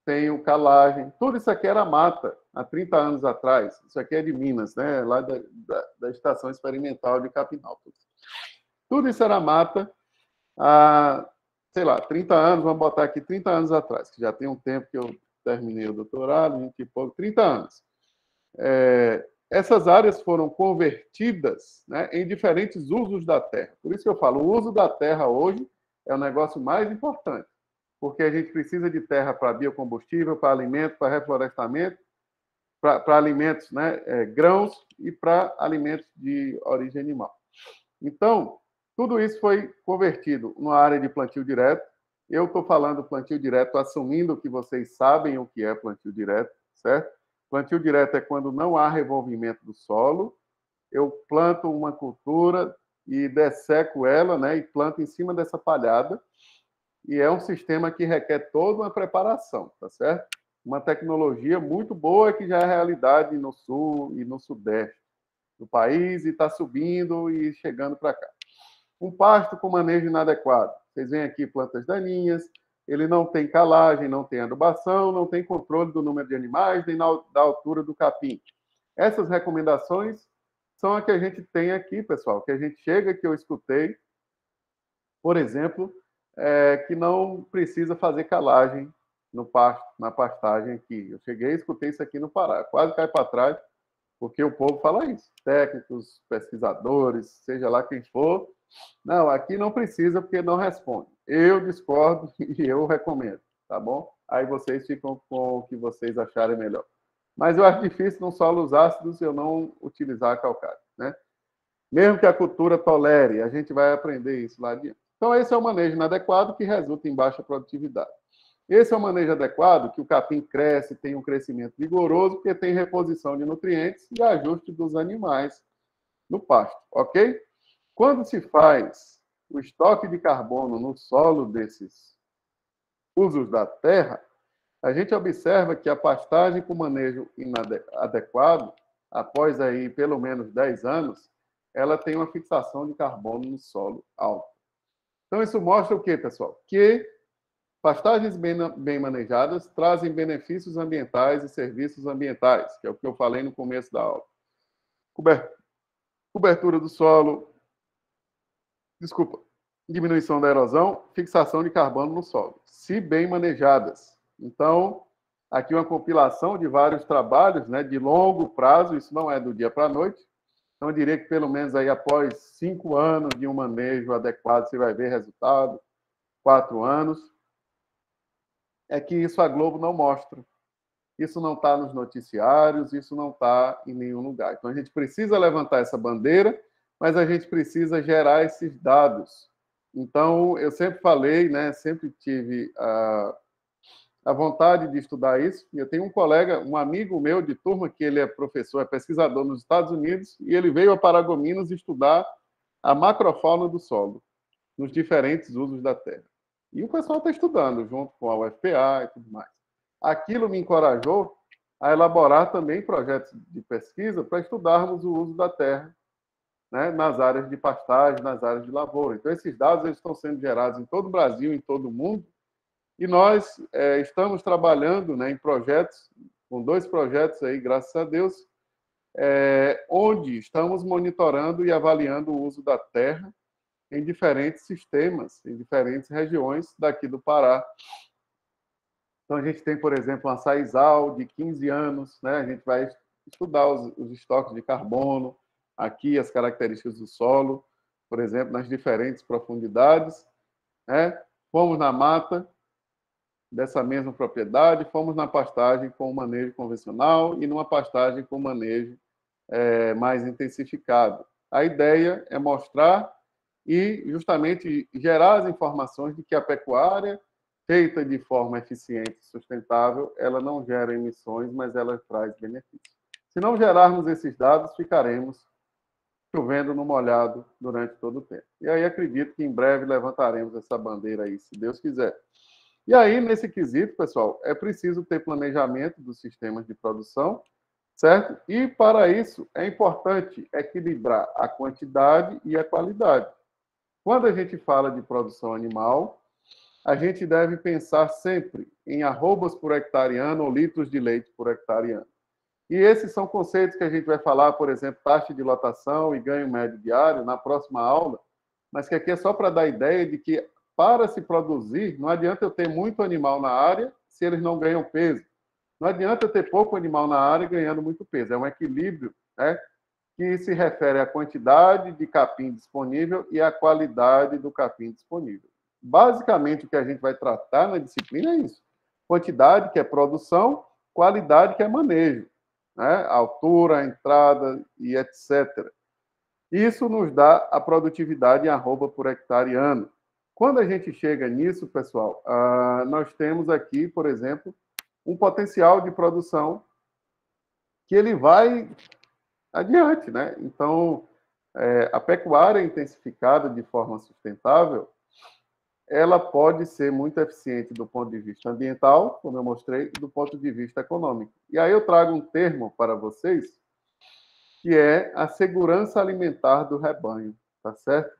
tenho calagem. Tudo isso aqui era mata, há 30 anos atrás. Isso aqui é de Minas, né? Lá da Estação Experimental de Capinópolis. Tudo isso era mata há, sei lá, 30 anos, vamos botar aqui 30 anos atrás, que já tem um tempo que eu terminei o doutorado, 20 e pouco, 30 anos. Essas áreas foram convertidas, né, em diferentes usos da terra. Por isso que eu falo, o uso da terra hoje é o negócio mais importante, porque a gente precisa de terra para biocombustível, para alimento, para reflorestamento, para alimentos, né, grãos e para alimentos de origem animal. Então, tudo isso foi convertido numa área de plantio direto. Eu estou falando plantio direto, assumindo que vocês sabem o que é plantio direto, certo? Plantio direto é quando não há revolvimento do solo. Eu planto uma cultura e desseco ela, né, e planto em cima dessa palhada. E é um sistema que requer toda uma preparação, tá certo? Uma tecnologia muito boa que já é realidade no sul e no sudeste do país e está subindo e chegando para cá. Um pasto com manejo inadequado. Vocês veem aqui plantas daninhas, ele não tem calagem, não tem adubação, não tem controle do número de animais, nem da altura do capim. Essas recomendações são as que a gente tem aqui, pessoal, que a gente chega, que eu escutei, por exemplo, que não precisa fazer calagem no pasto, na pastagem aqui. Eu cheguei e escutei isso aqui no Pará. Quase cai para trás, porque o povo fala isso. Técnicos, pesquisadores, seja lá quem for. Não, aqui não precisa, porque não responde. Eu discordo e eu recomendo, tá bom? Aí vocês ficam com o que vocês acharem melhor. Mas eu acho difícil, num solos ácidos, eu não utilizar calcário, né? Mesmo que a cultura tolere, a gente vai aprender isso lá adiante. Então, esse é o manejo inadequado que resulta em baixa produtividade. Esse é o manejo adequado que o capim cresce, tem um crescimento vigoroso, porque tem reposição de nutrientes e ajuste dos animais no pasto, ok? Quando se faz o estoque de carbono no solo desses usos da terra, a gente observa que a pastagem com manejo inadequado, após aí pelo menos 10 anos, ela tem uma fixação de carbono no solo alta. Então, isso mostra o quê, pessoal? Que pastagens bem manejadas trazem benefícios ambientais e serviços ambientais, que é o que eu falei no começo da aula. Cobertura do solo, diminuição da erosão, fixação de carbono no solo, se bem manejadas. Então, aqui uma compilação de vários trabalhos, né, de longo prazo, isso não é do dia para a noite, Então, eu diria que pelo menos aí após 5 anos de um manejo adequado, você vai ver resultado, 4 anos, é que isso a Globo não mostra. Isso não está nos noticiários, isso não está em nenhum lugar. Então, a gente precisa levantar essa bandeira, mas a gente precisa gerar esses dados. Então, eu sempre falei, né, sempre tive a vontade de estudar isso. E eu tenho um colega, um amigo meu de turma, que ele é professor, é pesquisador nos Estados Unidos, e ele veio a Paragominas estudar a macrofauna do solo, nos diferentes usos da terra. E o pessoal está estudando, junto com a UFPA e tudo mais. Aquilo me encorajou a elaborar também projetos de pesquisa para estudarmos o uso da terra, né, nas áreas de pastagem, nas áreas de lavoura. Então, esses dados eles estão sendo gerados em todo o Brasil, em todo o mundo, e nós estamos trabalhando, né, em projetos, com 2 projetos aí, graças a Deus, onde estamos monitorando e avaliando o uso da terra em diferentes sistemas, em diferentes regiões daqui do Pará. Então, a gente tem, por exemplo, uma saizal de 15 anos, né? A gente vai estudar os estoques de carbono, aqui as características do solo, por exemplo, nas diferentes profundidades, né? Fomos na mata dessa mesma propriedade, fomos na pastagem com manejo convencional e numa pastagem com manejo mais intensificado. A ideia é mostrar e justamente gerar as informações de que a pecuária feita de forma eficiente e sustentável, ela não gera emissões, mas ela traz benefícios. Se não gerarmos esses dados, ficaremos chovendo no molhado durante todo o tempo. E aí acredito que em breve levantaremos essa bandeira aí, se Deus quiser. E aí, nesse quesito, pessoal, é preciso ter planejamento dos sistemas de produção, certo? E, para isso, é importante equilibrar a quantidade e a qualidade. Quando a gente fala de produção animal, a gente deve pensar sempre em arrobas por hectare ano ou litros de leite por hectare ano. E esses são conceitos que a gente vai falar, por exemplo, taxa de lotação e ganho médio diário na próxima aula, mas que aqui é só para dar ideia de que, para se produzir, não adianta eu ter muito animal na área se eles não ganham peso. Não adianta eu ter pouco animal na área ganhando muito peso. É um equilíbrio, né, que se refere à quantidade de capim disponível e à qualidade do capim disponível. Basicamente, o que a gente vai tratar na disciplina é isso. Quantidade, que é produção, qualidade, que é manejo, né? Altura, a entrada e etc. Isso nos dá a produtividade em arroba por hectare ano. Quando a gente chega nisso, pessoal, nós temos aqui, por exemplo, um potencial de produção que ele vai adiante, né? Então, a pecuária intensificada de forma sustentável, ela pode ser muito eficiente do ponto de vista ambiental, como eu mostrei, e do ponto de vista econômico. E aí eu trago um termo para vocês, que é a segurança alimentar do rebanho, tá certo?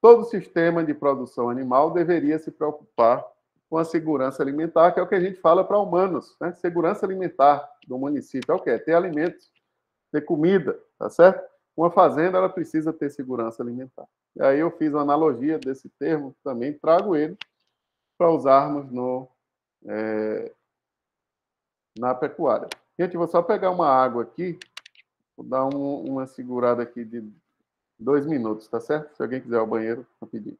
Todo sistema de produção animal deveria se preocupar com a segurança alimentar, que é o que a gente fala para humanos, né? Segurança alimentar do município é o quê? É ter alimentos, ter comida, tá certo? Uma fazenda, ela precisa ter segurança alimentar. E aí eu fiz uma analogia desse termo, também trago ele para usarmos na pecuária. Gente, vou só pegar uma água aqui, vou dar uma segurada aqui de 2 minutos, tá certo? Se alguém quiser ir ao banheiro, rapidinho.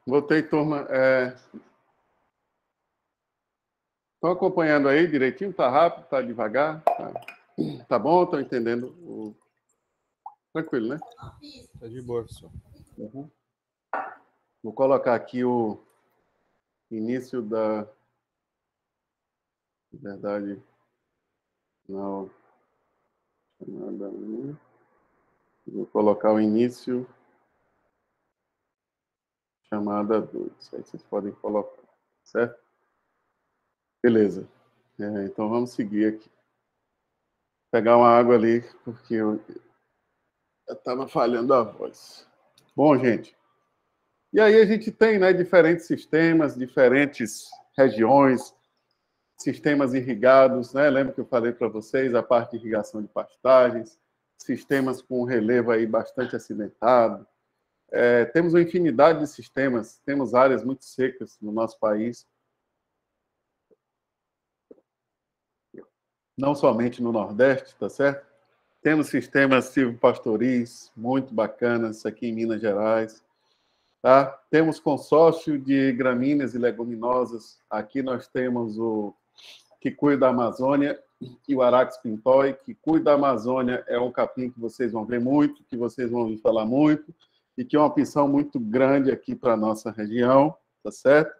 Voltei, turma. Estão acompanhando aí direitinho? Tá rápido? Tá devagar? Tá bom? Estão entendendo? Tranquilo, né? Tá de boa, professor. Uhum. Vou colocar aqui o início da... Na verdade, não. Vou colocar o início... Chamada 2. Aí vocês podem colocar, certo? Beleza. Então vamos seguir aqui. Pegar uma água ali, porque eu estava falhando a voz. Bom, gente. E aí a gente tem, né, diferentes sistemas, diferentes regiões, sistemas irrigados, né? Lembra que eu falei para vocês a parte de irrigação de pastagens, sistemas com relevo aí bastante acidentado. Temos uma infinidade de sistemas, temos áreas muito secas no nosso país, não somente no Nordeste, tá certo? Temos sistemas silvopastoris muito bacanas aqui em Minas Gerais, tá? Temos consórcio de gramíneas e leguminosas, aqui nós temos o Kikuyu da Amazônia e o Arax pintoi. Kikuyu da Amazônia é um capim que vocês vão ver muito, que vocês vão ouvir falar muito, e que é uma opção muito grande aqui para a nossa região, tá certo?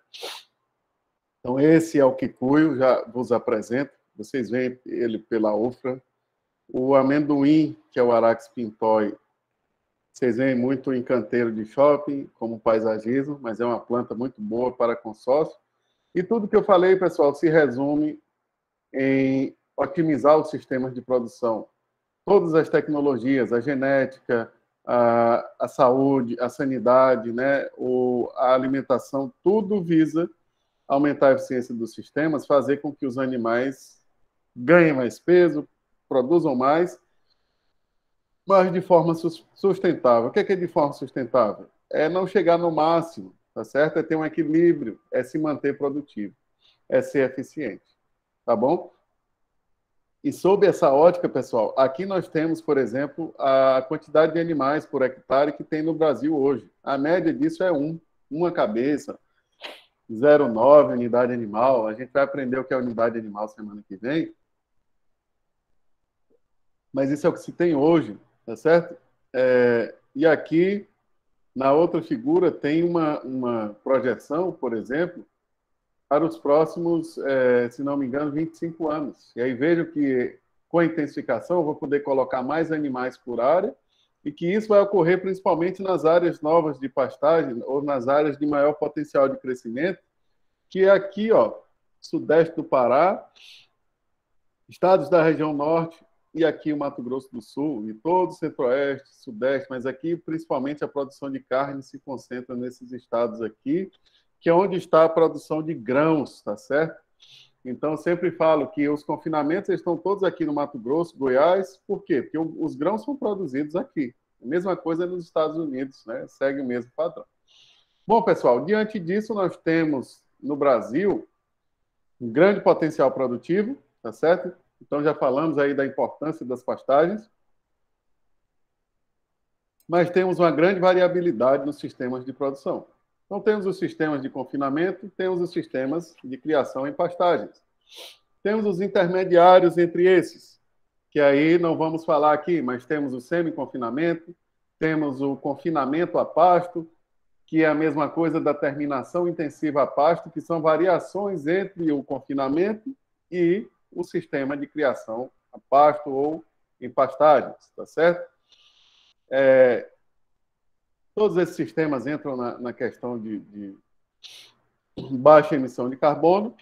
Então, esse é o Kikuyu, já vos apresento, vocês veem ele pela UFRA. O amendoim, que é o Arax pintoi, vocês veem muito em canteiro de shopping, como paisagismo, mas é uma planta muito boa para consórcio. E tudo que eu falei, pessoal, se resume em otimizar os sistemas de produção. Todas as tecnologias, a genética, a saúde, a sanidade, né, a alimentação, tudo visa aumentar a eficiência dos sistemas, fazer com que os animais ganhem mais peso, produzam mais, mas de forma sustentável. O que é de forma sustentável? É não chegar no máximo, tá certo? É ter um equilíbrio, é se manter produtivo, é ser eficiente, tá bom? E sob essa ótica, pessoal, aqui nós temos, por exemplo, a quantidade de animais por hectare que tem no Brasil hoje. A média disso é uma cabeça, 0,9 unidade animal. A gente vai aprender o que é unidade animal semana que vem. Mas isso é o que se tem hoje, tá certo? E aqui, na outra figura, tem uma projeção, por exemplo, para os próximos, se não me engano, 25 anos. E aí vejo que, com a intensificação, eu vou poder colocar mais animais por área e que isso vai ocorrer principalmente nas áreas novas de pastagem ou nas áreas de maior potencial de crescimento, que é aqui, ó, sudeste do Pará, estados da região norte e aqui o Mato Grosso do Sul, e todo o centro-oeste, sudeste, mas aqui principalmente a produção de carne se concentra nesses estados aqui, que é onde está a produção de grãos, tá certo? Então, eu sempre falo que os confinamentos estão todos aqui no Mato Grosso, Goiás. Por quê? Porque os grãos são produzidos aqui. A mesma coisa nos Estados Unidos, né? Segue o mesmo padrão. Bom, pessoal, diante disso, nós temos no Brasil um grande potencial produtivo, tá certo? Então, já falamos aí da importância das pastagens. Mas temos uma grande variabilidade nos sistemas de produção. Então, temos os sistemas de confinamento, temos os sistemas de criação em pastagens. Temos os intermediários entre esses, que aí não vamos falar aqui, mas temos o semi-confinamento, temos o confinamento a pasto, que é a mesma coisa da terminação intensiva a pasto, que são variações entre o confinamento e o sistema de criação a pasto ou em pastagens, tá certo? Todos esses sistemas entram na questão de baixa emissão de carbono,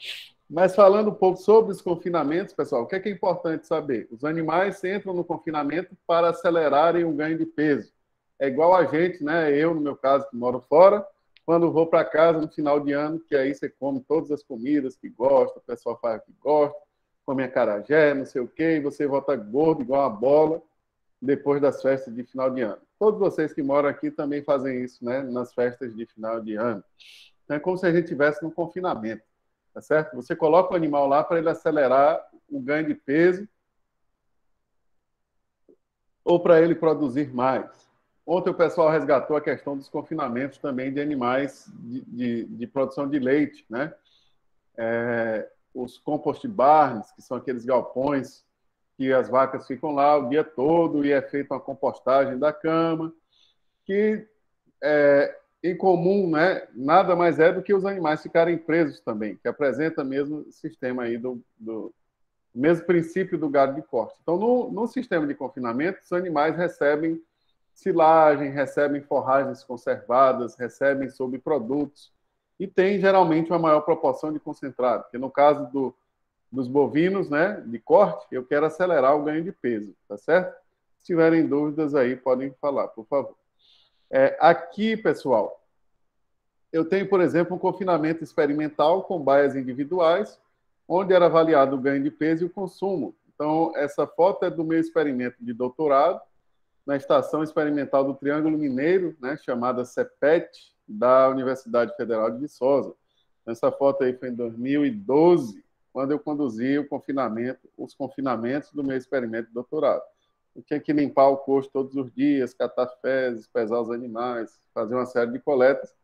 mas falando um pouco sobre os confinamentos, pessoal, o que é importante saber? Os animais entram no confinamento para acelerarem o ganho de peso. É igual a gente, né? Eu, no meu caso, que moro fora, quando vou para casa no final de ano, que aí você come todas as comidas que gosta, o pessoal faz o que gosta, come acarajé, não sei o quê, e você volta gordo igual uma bola depois das festas de final de ano. Todos vocês que moram aqui também fazem isso, né? Nas festas de final de ano. Então, é como se a gente estivesse no confinamento, tá certo? Você coloca o animal lá para ele acelerar o ganho de peso ou para ele produzir mais. Ontem o pessoal resgatou a questão dos confinamentos também de animais de produção de leite, né? Os compost barns, que são aqueles galpões que as vacas ficam lá o dia todo e é feita uma compostagem da cama, que em comum, né, nada mais é do que os animais ficarem presos também, que apresenta mesmo o sistema aí do mesmo princípio do gado de corte. Então, no sistema de confinamento, os animais recebem silagem, recebem forragens conservadas, recebem subprodutos e tem geralmente uma maior proporção de concentrado, porque no caso dos bovinos, né, de corte, eu quero acelerar o ganho de peso, tá certo? Se tiverem dúvidas aí, podem falar, por favor. Aqui, pessoal, eu tenho, por exemplo, um confinamento experimental com baias individuais, onde era avaliado o ganho de peso e o consumo. Então, essa foto é do meu experimento de doutorado, na Estação Experimental do Triângulo Mineiro, né, chamada CEPET, da Universidade Federal de Viçosa. Essa foto aí foi em 2012, quando eu conduzi os confinamentos do meu experimento de doutorado. Eu tinha que limpar o coxo todos os dias, catar fezes, pesar os animais, fazer uma série de coletas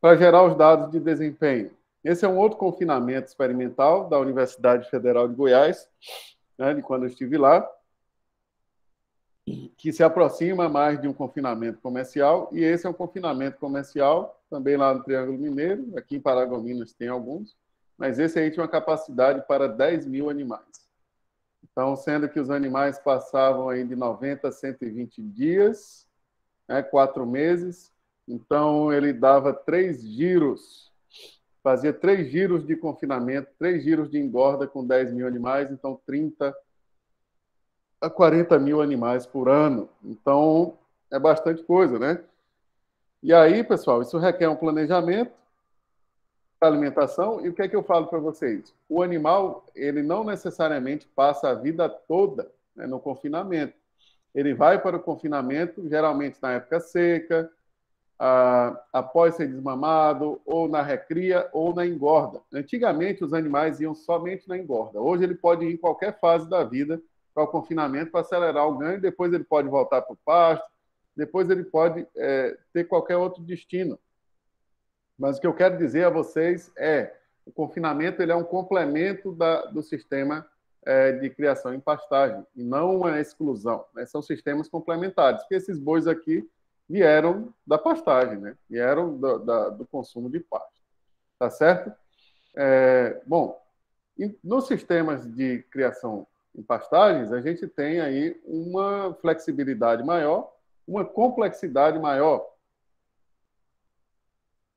para gerar os dados de desempenho. Esse é um outro confinamento experimental da Universidade Federal de Goiás, né, de quando eu estive lá, que se aproxima mais de um confinamento comercial, e esse é um confinamento comercial, também lá no Triângulo Mineiro, aqui em Paragominas tem alguns, mas esse aí tinha uma capacidade para 10 mil animais. Então, sendo que os animais passavam aí de 90 a 120 dias, 4 meses, então ele dava 3 giros, fazia 3 giros de confinamento, 3 giros de engorda com 10 mil animais, então 30 a 40 mil animais por ano. Então, é bastante coisa, né? E aí, pessoal, isso requer um planejamento para alimentação. E o que é que eu falo para vocês? O animal, ele não necessariamente passa a vida toda, né, no confinamento. Ele vai para o confinamento, geralmente na época seca, após ser desmamado, ou na recria, ou na engorda. Antigamente, os animais iam somente na engorda. Hoje, ele pode ir em qualquer fase da vida para o confinamento para acelerar o ganho, depois ele pode voltar para o pasto, depois ele pode ter qualquer outro destino. Mas o que eu quero dizer a vocês o confinamento ele é um complemento do sistema de criação em pastagem, e não uma exclusão, né? São sistemas complementares, porque esses bois aqui vieram da pastagem, né? Vieram do consumo de pasto. Tá certo? Bom, nos sistemas de criação em pastagens, a gente tem aí uma flexibilidade maior, uma complexidade maior.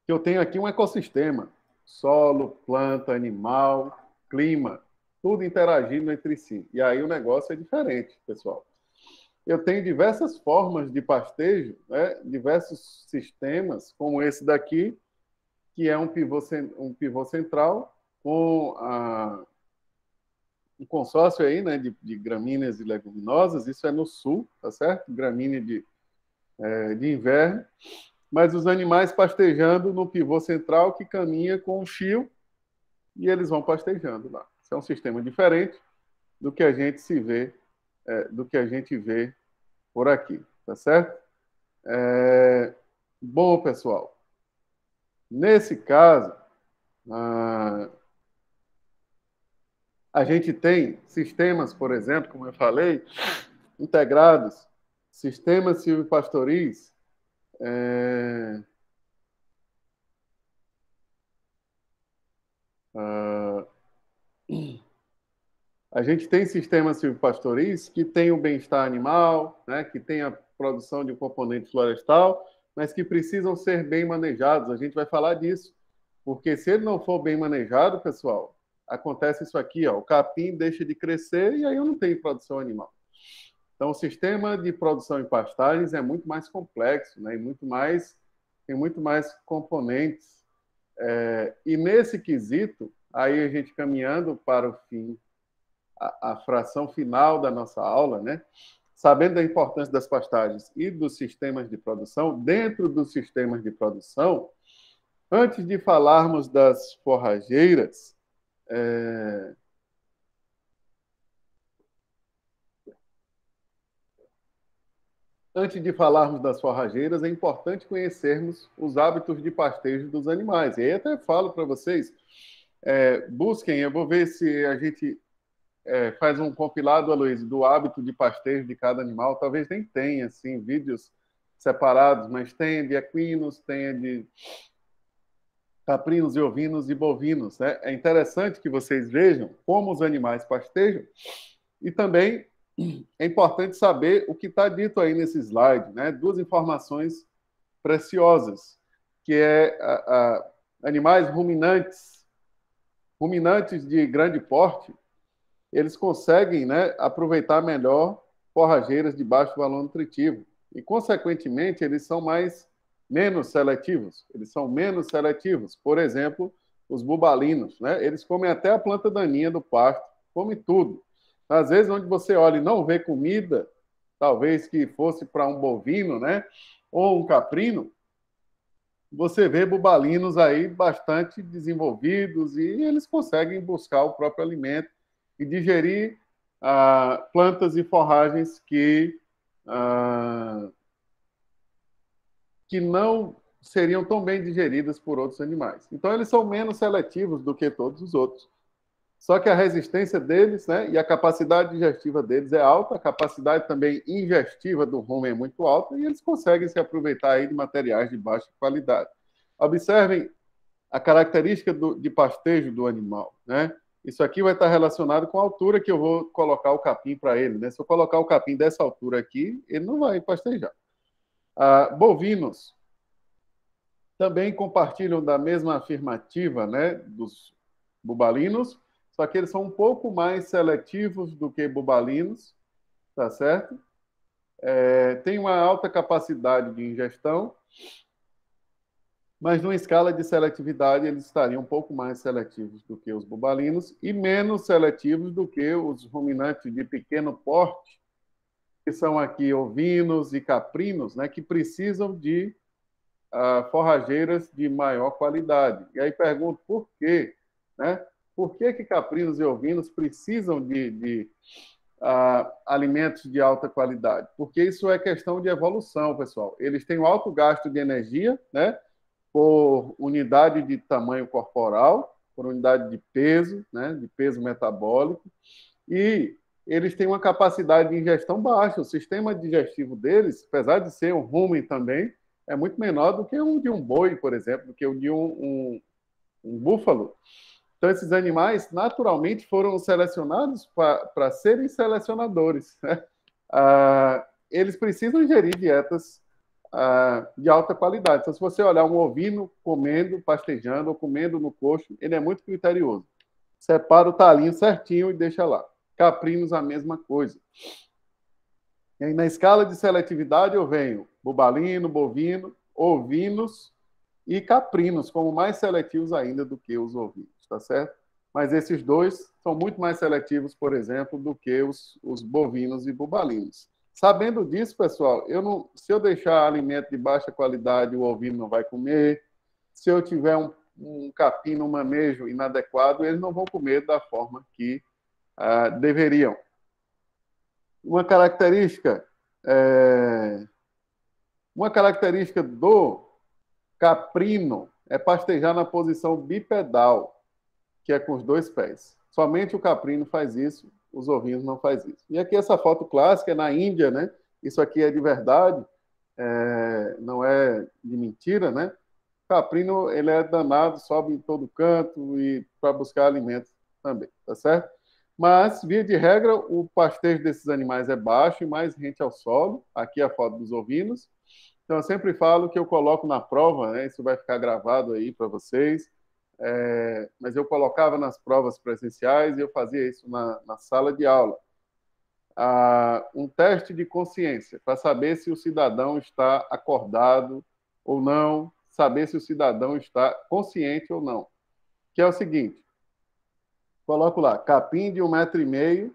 Eu tenho aqui um ecossistema, solo, planta, animal, clima, tudo interagindo entre si. E aí o negócio é diferente, pessoal. Eu tenho diversas formas de pastejo, né? Diversos sistemas, como esse daqui, que é um pivô central com um consórcio aí, né, de gramíneas e leguminosas. Isso é no sul, tá certo? Gramínea de inverno. Mas os animais pastejando no pivô central que caminha com um fio e eles vão pastejando lá. Isso é um sistema diferente do que a gente vê por aqui, tá certo? Bom, pessoal, nesse caso, a gente tem sistemas, por exemplo, como eu falei, integrados, sistemas silvipastoris, a gente tem sistemas silvipastoris que têm o bem-estar animal, né, que tem a produção de um componente florestal, mas que precisam ser bem manejados. A gente vai falar disso, porque se ele não for bem manejado, pessoal, acontece isso aqui, ó, o capim deixa de crescer e aí eu não tenho produção animal. Então, o sistema de produção em pastagens é muito mais complexo, né, e tem muito mais componentes. E nesse quesito, aí a gente caminhando para o fim, a fração final da nossa aula, né? Sabendo da importância das pastagens e dos sistemas de produção, dentro dos sistemas de produção, antes de falarmos das forrageiras, Antes de falarmos das forrageiras, é importante conhecermos os hábitos de pastejo dos animais. E aí até falo para vocês, busquem, eu vou ver se a gente faz um compilado, Aloysio, do hábito de pastejo de cada animal. Talvez nem tenha, assim, vídeos separados, mas tem de equinos, tem de caprinos e ovinos e bovinos, né? É interessante que vocês vejam como os animais pastejam e também é importante saber o que está dito aí nesse slide, né? Duas informações preciosas, que animais ruminantes de grande porte, eles conseguem, né, aproveitar melhor forrageiras de baixo valor nutritivo e, consequentemente, eles são menos seletivos. Eles são menos seletivos. Por exemplo, os bubalinos, né? Eles comem até a planta daninha do pasto, comem tudo. Às vezes, onde você olha e não vê comida, talvez que fosse para um bovino, né? Ou um caprino, você vê bubalinos aí bastante desenvolvidos e eles conseguem buscar o próprio alimento e digerir plantas e forragens que não seriam tão bem digeridas por outros animais. Então, eles são menos seletivos do que todos os outros. Só que a resistência deles, né, e a capacidade digestiva deles é alta, a capacidade também ingestiva do rumen é muito alta, e eles conseguem se aproveitar aí de materiais de baixa qualidade. Observem a característica de pastejo do animal, né? Isso aqui vai estar relacionado com a altura que eu vou colocar o capim para ele, né? Se eu colocar o capim dessa altura aqui, ele não vai pastejar. Bovinos também compartilham da mesma afirmativa, né, dos bubalinos, só que eles são um pouco mais seletivos do que bubalinos, tá certo? Tem uma alta capacidade de ingestão, mas numa escala de seletividade eles estariam um pouco mais seletivos do que os bubalinos e menos seletivos do que os ruminantes de pequeno porte, que são aqui ovinos e caprinos, né, que precisam de forrageiras de maior qualidade. E aí pergunto por quê, né? Por que caprinos e ovinos precisam de alimentos de alta qualidade? Porque isso é questão de evolução, pessoal. Eles têm um alto gasto de energia, né, por unidade de tamanho corporal, por unidade de peso, né, de peso metabólico, e eles têm uma capacidade de ingestão baixa. O sistema digestivo deles, apesar de ser um rumen também, é muito menor do que o de um boi, por exemplo, do que o de um búfalo. Então, esses animais, naturalmente, foram selecionados para serem selecionadores, né? Eles precisam ingerir dietas de alta qualidade. Então, se você olhar um ovino comendo, pastejando ou comendo no coxo, ele é muito criterioso. Separa o talinho certinho e deixa lá. Caprinos, a mesma coisa. E aí, na escala de seletividade, eu venho bubalino, bovino, ovinos e caprinos, como mais seletivos ainda do que os ovinos, tá certo? Mas esses dois são muito mais seletivos, por exemplo, do que os bovinos e bubalinos. Sabendo disso, pessoal, se eu deixar alimento de baixa qualidade, o ovino não vai comer. Se eu tiver um capim no manejo inadequado, eles não vão comer da forma que deveriam. Uma característica do caprino é pastejar na posição bipedal, que é com os dois pés. Somente o caprino faz isso, os ovinos não fazem isso. E aqui essa foto clássica é na Índia, né? Isso aqui é de verdade, não é de mentira, né? O caprino, ele é danado, sobe em todo canto e para buscar alimentos também, tá certo? Mas, via de regra, o pastejo desses animais é baixo e mais rente ao solo. Aqui a foto dos ovinos. Então, eu sempre falo que eu coloco na prova, né? Isso vai ficar gravado aí para vocês. Mas eu colocava nas provas presenciais e eu fazia isso na sala de aula. Um teste de consciência, para saber se o cidadão está acordado ou não, saber se o cidadão está consciente ou não. Que é o seguinte, coloco lá, capim de 1,5 m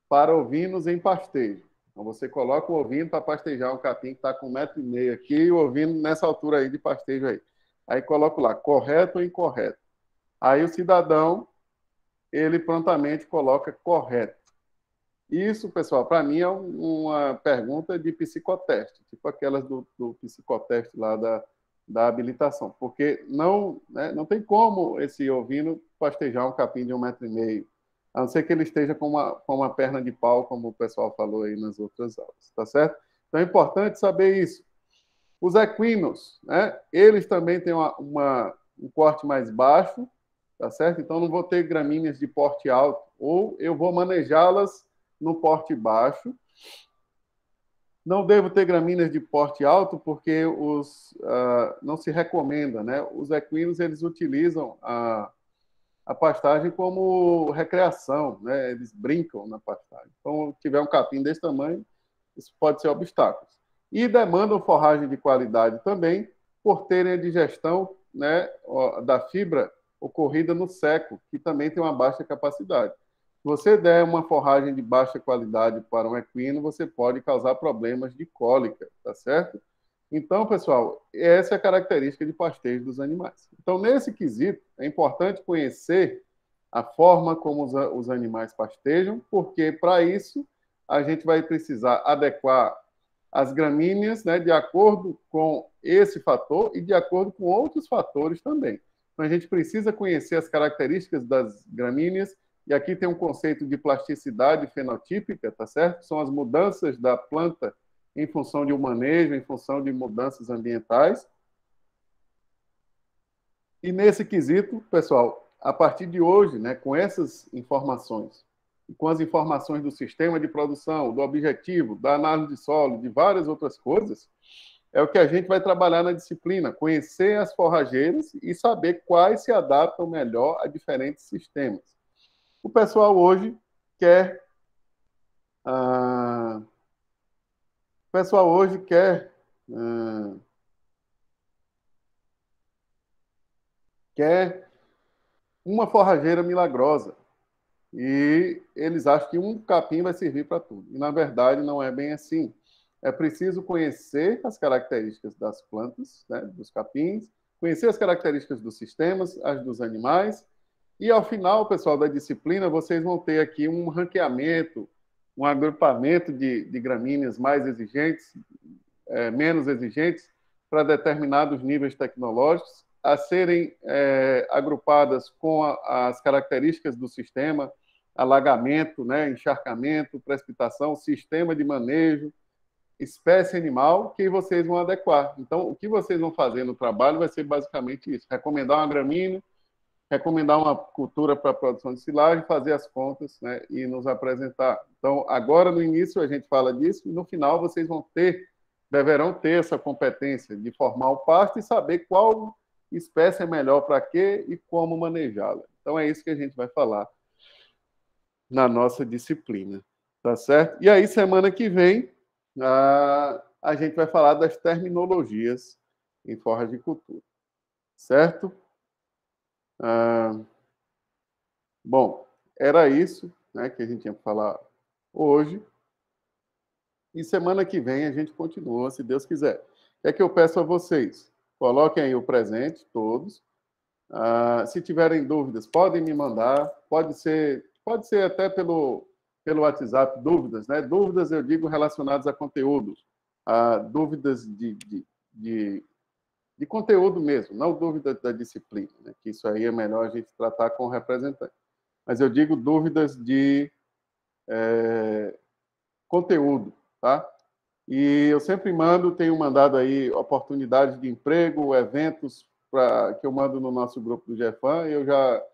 para ovinos em pastejo. Então, você coloca o ovino para pastejar um capim que está com 1,5 m aqui e o ovino nessa altura aí de pastejo aí. Aí coloco lá, correto ou incorreto. Aí o cidadão, ele prontamente coloca correto. Isso, pessoal, para mim é uma pergunta de psicoteste, tipo aquelas do psicoteste lá da habilitação, porque não, né, não tem como esse ovino pastejar um capim de 1,5 m, a não ser que ele esteja com uma perna de pau, como o pessoal falou aí nas outras aulas, tá certo? Então é importante saber isso. Os equinos, né, eles também têm um corte mais baixo, tá certo? Então não vou ter gramíneas de porte alto, ou eu vou manejá-las no porte baixo. Não devo ter gramíneas de porte alto porque não se recomenda, né? Os equinos, eles utilizam a pastagem como recreação, né? Eles brincam na pastagem. Então, se tiver um capim desse tamanho, isso pode ser obstáculo. E demandam forragem de qualidade também, por terem a digestão, né, da fibra ocorrida no seco, que também tem uma baixa capacidade. Se você der uma forragem de baixa qualidade para um equino, você pode causar problemas de cólica, tá certo? Então, pessoal, essa é a característica de pastejo dos animais. Então, nesse quesito, é importante conhecer a forma como os animais pastejam, porque, para isso, a gente vai precisar adequar as gramíneas, né, de acordo com esse fator e de acordo com outros fatores também. Então, a gente precisa conhecer as características das gramíneas, e aqui tem um conceito de plasticidade fenotípica, tá certo? São as mudanças da planta em função de um manejo, em função de mudanças ambientais. E nesse quesito, pessoal, a partir de hoje, né, com essas informações, e com as informações do sistema de produção, do objetivo, da análise de solo, de várias outras coisas, é o que a gente vai trabalhar na disciplina, conhecer as forrageiras e saber quais se adaptam melhor a diferentes sistemas. O pessoal hoje quer... quer uma forrageira milagrosa. E eles acham que um capim vai servir para tudo. E, na verdade, não é bem assim. É preciso conhecer as características das plantas, né, dos capins, conhecer as características dos sistemas, as dos animais, e, ao final, pessoal, da disciplina, vocês vão ter aqui um ranqueamento, um agrupamento de gramíneas mais exigentes, menos exigentes, para determinados níveis tecnológicos, a serem agrupadas com as características do sistema, alagamento, né, encharcamento, precipitação, sistema de manejo, espécie animal, que vocês vão adequar. Então, o que vocês vão fazer no trabalho vai ser basicamente isso: recomendar uma gramínea, recomendar uma cultura para a produção de silagem, fazer as contas, né, e nos apresentar. Então, agora, no início, a gente fala disso, e no final vocês deverão ter essa competência de formar o pasto e saber qual espécie é melhor para quê e como manejá-la. Então, é isso que a gente vai falar na nossa disciplina, tá certo? E aí, semana que vem, a gente vai falar das terminologias em forragicultura, certo? Bom, era isso, né, que a gente tinha para falar hoje. E semana que vem a gente continua, se Deus quiser. O que é que eu peço a vocês? Coloquem aí o presente, todos. Se tiverem dúvidas, podem me mandar. Pode ser até pelo WhatsApp, dúvidas, né? Dúvidas, eu digo, relacionadas a conteúdo. Dúvidas de conteúdo mesmo, não dúvidas da disciplina, né? Que isso aí é melhor a gente tratar com o representante. Mas eu digo dúvidas de conteúdo, tá? E eu sempre tenho mandado aí oportunidades de emprego, eventos que eu mando no nosso grupo do GEFAM, e eu já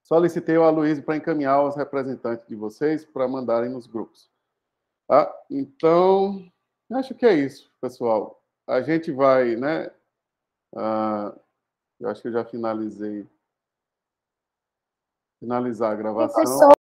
solicitei ao Aloysio para encaminhar os representantes de vocês para mandarem nos grupos. Tá? Então, acho que é isso, pessoal. A gente vai, né? Eu acho que eu já finalizar a gravação.